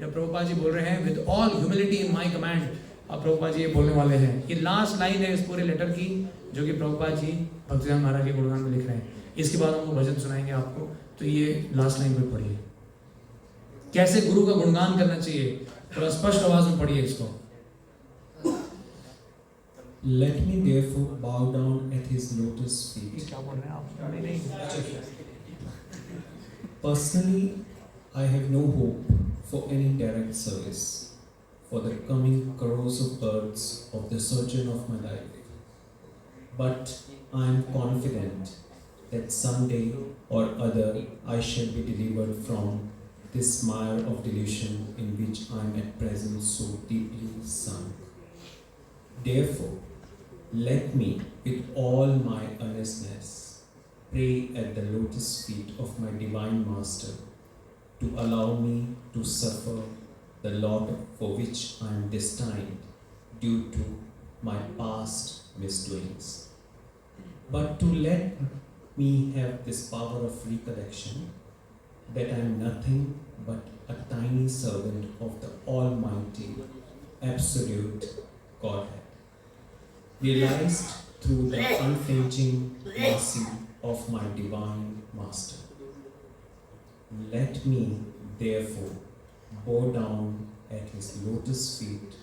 जब प्रभुपाद जी बोल रहे हैं with all humility in my command, अब प्रभुपाद जी ये बोलने वाले हैं। ये लास्ट लाइन है इस पूरे लेटर की जो कि प्रभुपाद जी भक्तिसिद्धांत महाराज के गुणगान में लिख रहे हैं। इसके बाद हम वो भजन सुनाएंगे आपको, तो ये लास्ट लाइन पे पढ़िए, कैसे गुरु का गुणगान करना चाहिए, थोड़ा स्पष्ट आवाज में पढ़िए इसको। Let me therefore bow down at his lotus feet. क्या बोल रहे हैं आप? Personally, I have no hope for any direct service for the coming crores of birds of the sojourn of my life. But I am confident that someday or other I shall be delivered from this mire of delusion in which I am at present so deeply sunk. Therefore, let me, with all my earnestness, pray at the lotus feet of my Divine Master to allow me to suffer the lot for which I am destined due to my past misdoings. But to let me have this power of recollection that I am nothing but a tiny servant of the Almighty, Absolute Godhead, realized through the unflinching mercy of my Divine Master. Let me, therefore, bow down at his lotus feet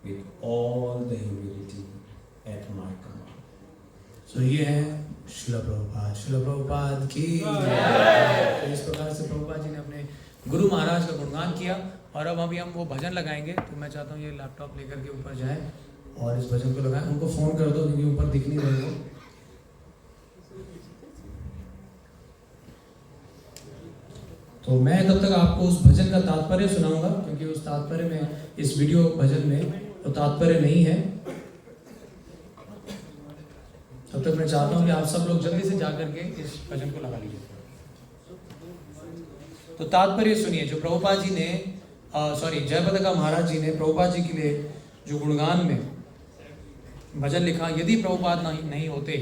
with all the humility at my command. So ये है श्रील प्रभुपाद की जय। इस प्रकार से प्रभुपाद जी ने अपने गुरु महाराज का गुणगान किया, और अब अभी हम वो भजन लगाएंगे। तो मैं चाहता हूँ ये लैपटॉप लेकर के ऊपर जाए और इस भजन को लगाएं। उनको फोन कर दो क्योंकि ऊपर दिख नहीं रहे हो। तो मैं तब तक आपको उस भजन का तात्पर्य सुनाऊंगा, क्योंकि उस तात्पर्य में, इस वीडियो भजन में तो तात्पर्य नहीं है। तब तक मैं चाहता हूं कि आप सब लोग जल्दी से जाकर के इस भजन को लगा लीजिए। तो तात्पर्य सुनिए, जो प्रभुपाद जी ने जयपताका महाराज जी ने प्रभुपाद जी के लिए जो गुणगान में भजन लिखा, यदि प्रभुपाद नहीं होते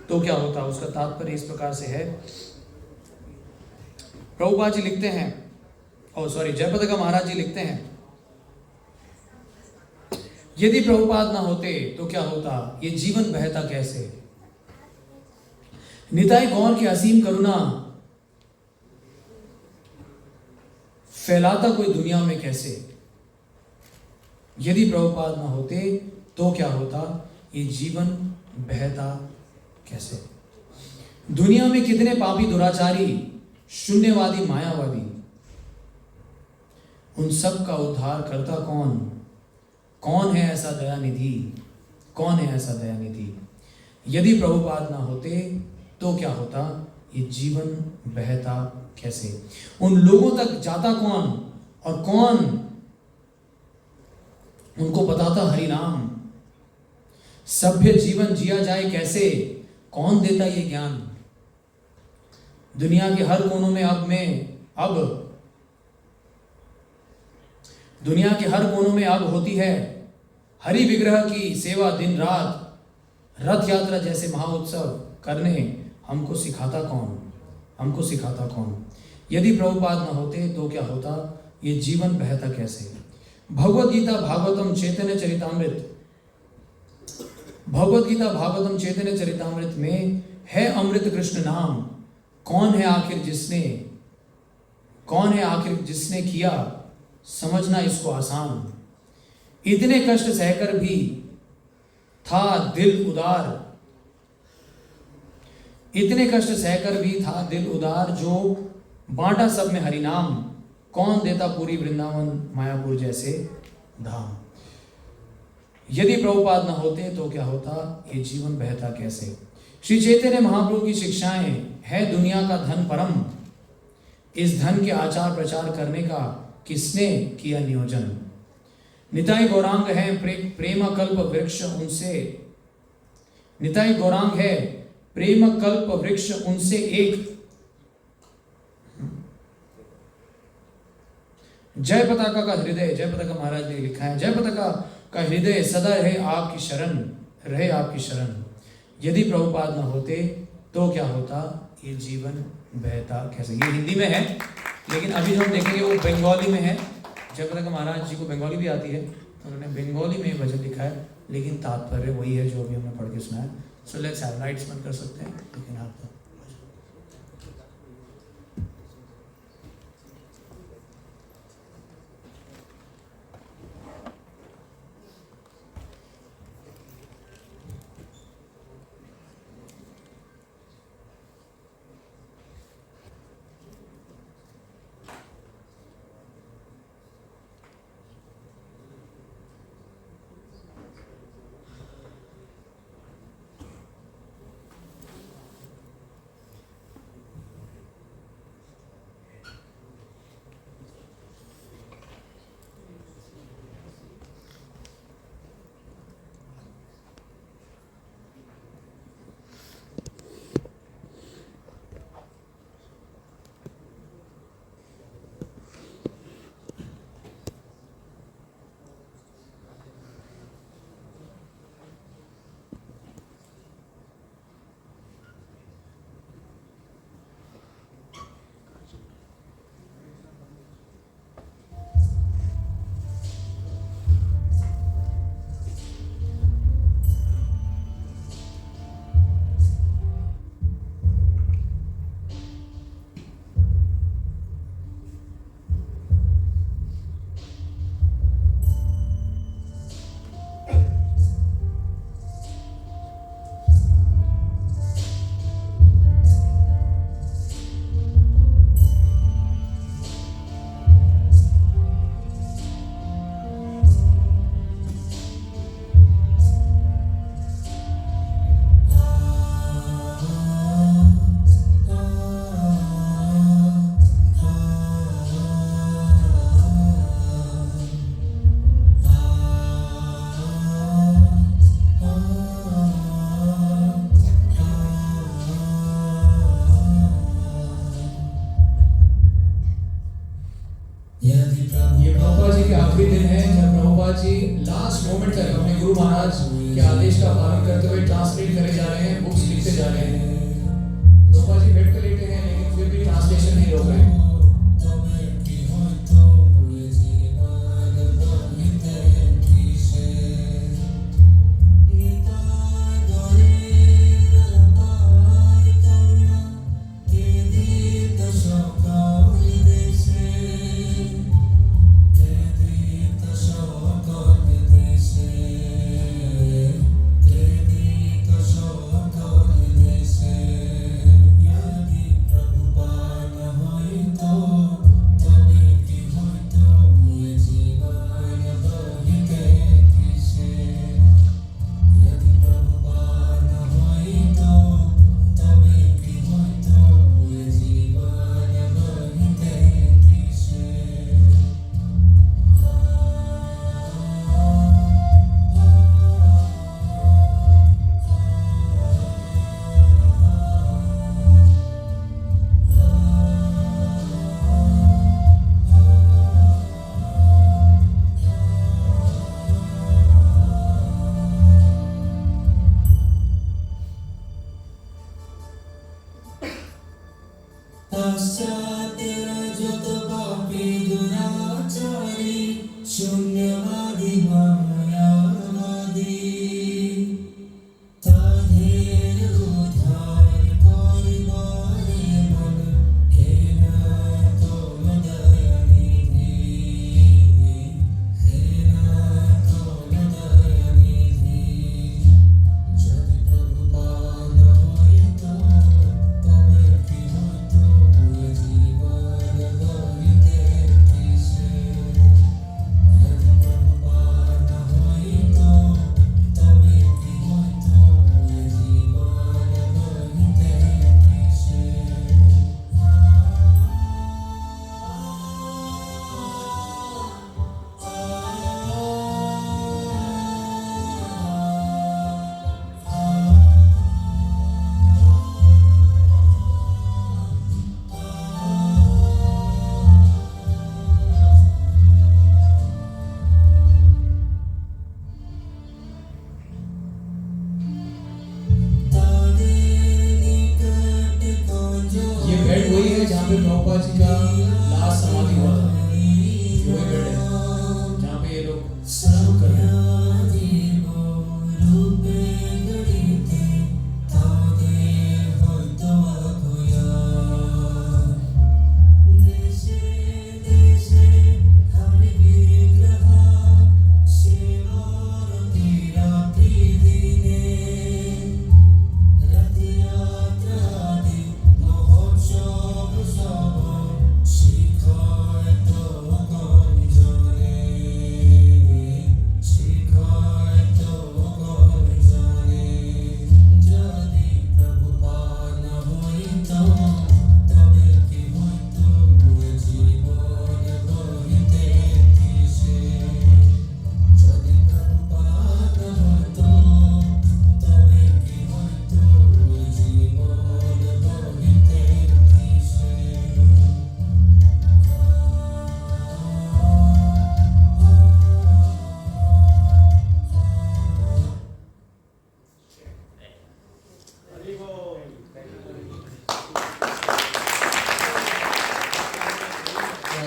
तो क्या होता, उसका तात्पर्य इस प्रकार से है। प्रभुपाद जी लिखते हैं, जयपताका महाराज जी लिखते हैं, यदि प्रभुपाद ना होते तो क्या होता, ये जीवन बहता कैसे, निताई गौर की असीम करुणा फैलाता कोई दुनिया में कैसे। यदि प्रभुपाद ना होते तो क्या होता, ये जीवन बहता कैसे। दुनिया में कितने पापी, दुराचारी, शून्यवादी, मायावादी, उन सब का उद्धार करता कौन? कौन है ऐसा दयानिधि? कौन है ऐसा दयानिधि? यदि प्रभुपाद ना होते तो क्या होता, ये जीवन बहता कैसे। उन लोगों तक जाता कौन, और कौन उनको बताता हरि नाम। सभ्य जीवन जिया जाए कैसे, कौन देता ये ज्ञान। दुनिया के हर कोनों में दुनिया के हर कोनों में अब होती है हरि विग्रह की सेवा, दिन रात रथ यात्रा जैसे महाउत्सव करने हमको सिखाता कौन, हमको सिखाता कौन। यदि प्रभुपाद न होते तो क्या होता, ये जीवन बहता कैसे। भगवद गीता भागवतम चैतन्य चरितामृत, भगवद गीता भागवतम चैतन्य चरितामृत में है अमृत कृष्ण नाम। कौन है आखिर जिसने किया समझना इसको आसान। इतने कष्ट सहकर भी था दिल उदार, इतने कष्ट सहकर भी था दिल उदार, जो बांटा सब में हरि नाम। कौन देता पूरी वृंदावन मायापुर जैसे धाम। यदि प्रभुपाद न होते तो क्या होता, ये जीवन बहता कैसे। श्री चैतन्य महाप्रभु की शिक्षाएं है दुनिया का धन परम। इस धन के आचार प्रचार करने का किसने किया नियोजन। निताई गौरांग है प्रेम कल्प वृक्ष उनसे, निताई गौरांग है प्रेम कल्प वृक्ष उनसे एक। जय पताका का हृदय, जय पताका महाराज ने लिखा है, जय पताका का हृदय सदा रहे आपकी शरण, रहे आपकी शरण। यदि प्रभुपाद न होते तो क्या होता, ये जीवन बहता कैसे। ये हिंदी में है, लेकिन अभी जो हम देखेंगे वो बंगाली में है। जय पताका महाराज जी को बंगाली भी आती है, तो उन्होंने बंगाली में भजन लिखा है, लेकिन तात्पर्य वही है जो अभी हमने पढ़ के सुना है। सो लेट्स हैव लाइट्स बंद कर सकते हैं, लेकिन आप तो आखिरी दिन है जब प्रभुपाद जी लास्ट मोमेंट तक अपने गुरु महाराज के आदेश का पालन करते हुए ट्रांसलेट करे जा रहे हैं, बुक्स लिखते जा रहे हैं। प्रभुपाद जी बेड पे लेटे हैं, लेकिन फिर भी ट्रांसलेशन नहीं रोक रहे। God पश्चात्यरजत पापी दुराचारी शून्यवादी मायावादी ताधेर उद्धार परिवारे मन हेन तो दयानिधि हेन तो दयानिधि जदि प्रभुपाद होइतो तबे कि होइतो जीवन गहिते किसे यदि प्रभुपाद होइतो तबे कि होइतो जीवन गहिते किसे ये बेड वही है जहाँ पे प्रभुपाद जी का लास्ट समाधि हुआ था। ये वही बेड है जहाँ पे ये लोग शुरू कर रहे हैं।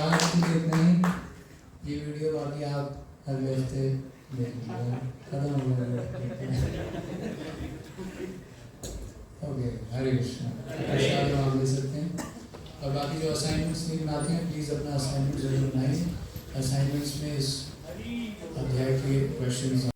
आज की इतना ही। ये वीडियो बाकी आप अगले हफ्ते देख लीजिए। खत्म हो गया। ओके, हरे कृष्णा। प्रसाद आप ले सकते हैं। और बाकी जो असाइनमेंट्स नहीं बनाते हैं प्लीज़ अपना असाइनमेंट जरूर बनाइए। असाइनमेंट्स में इस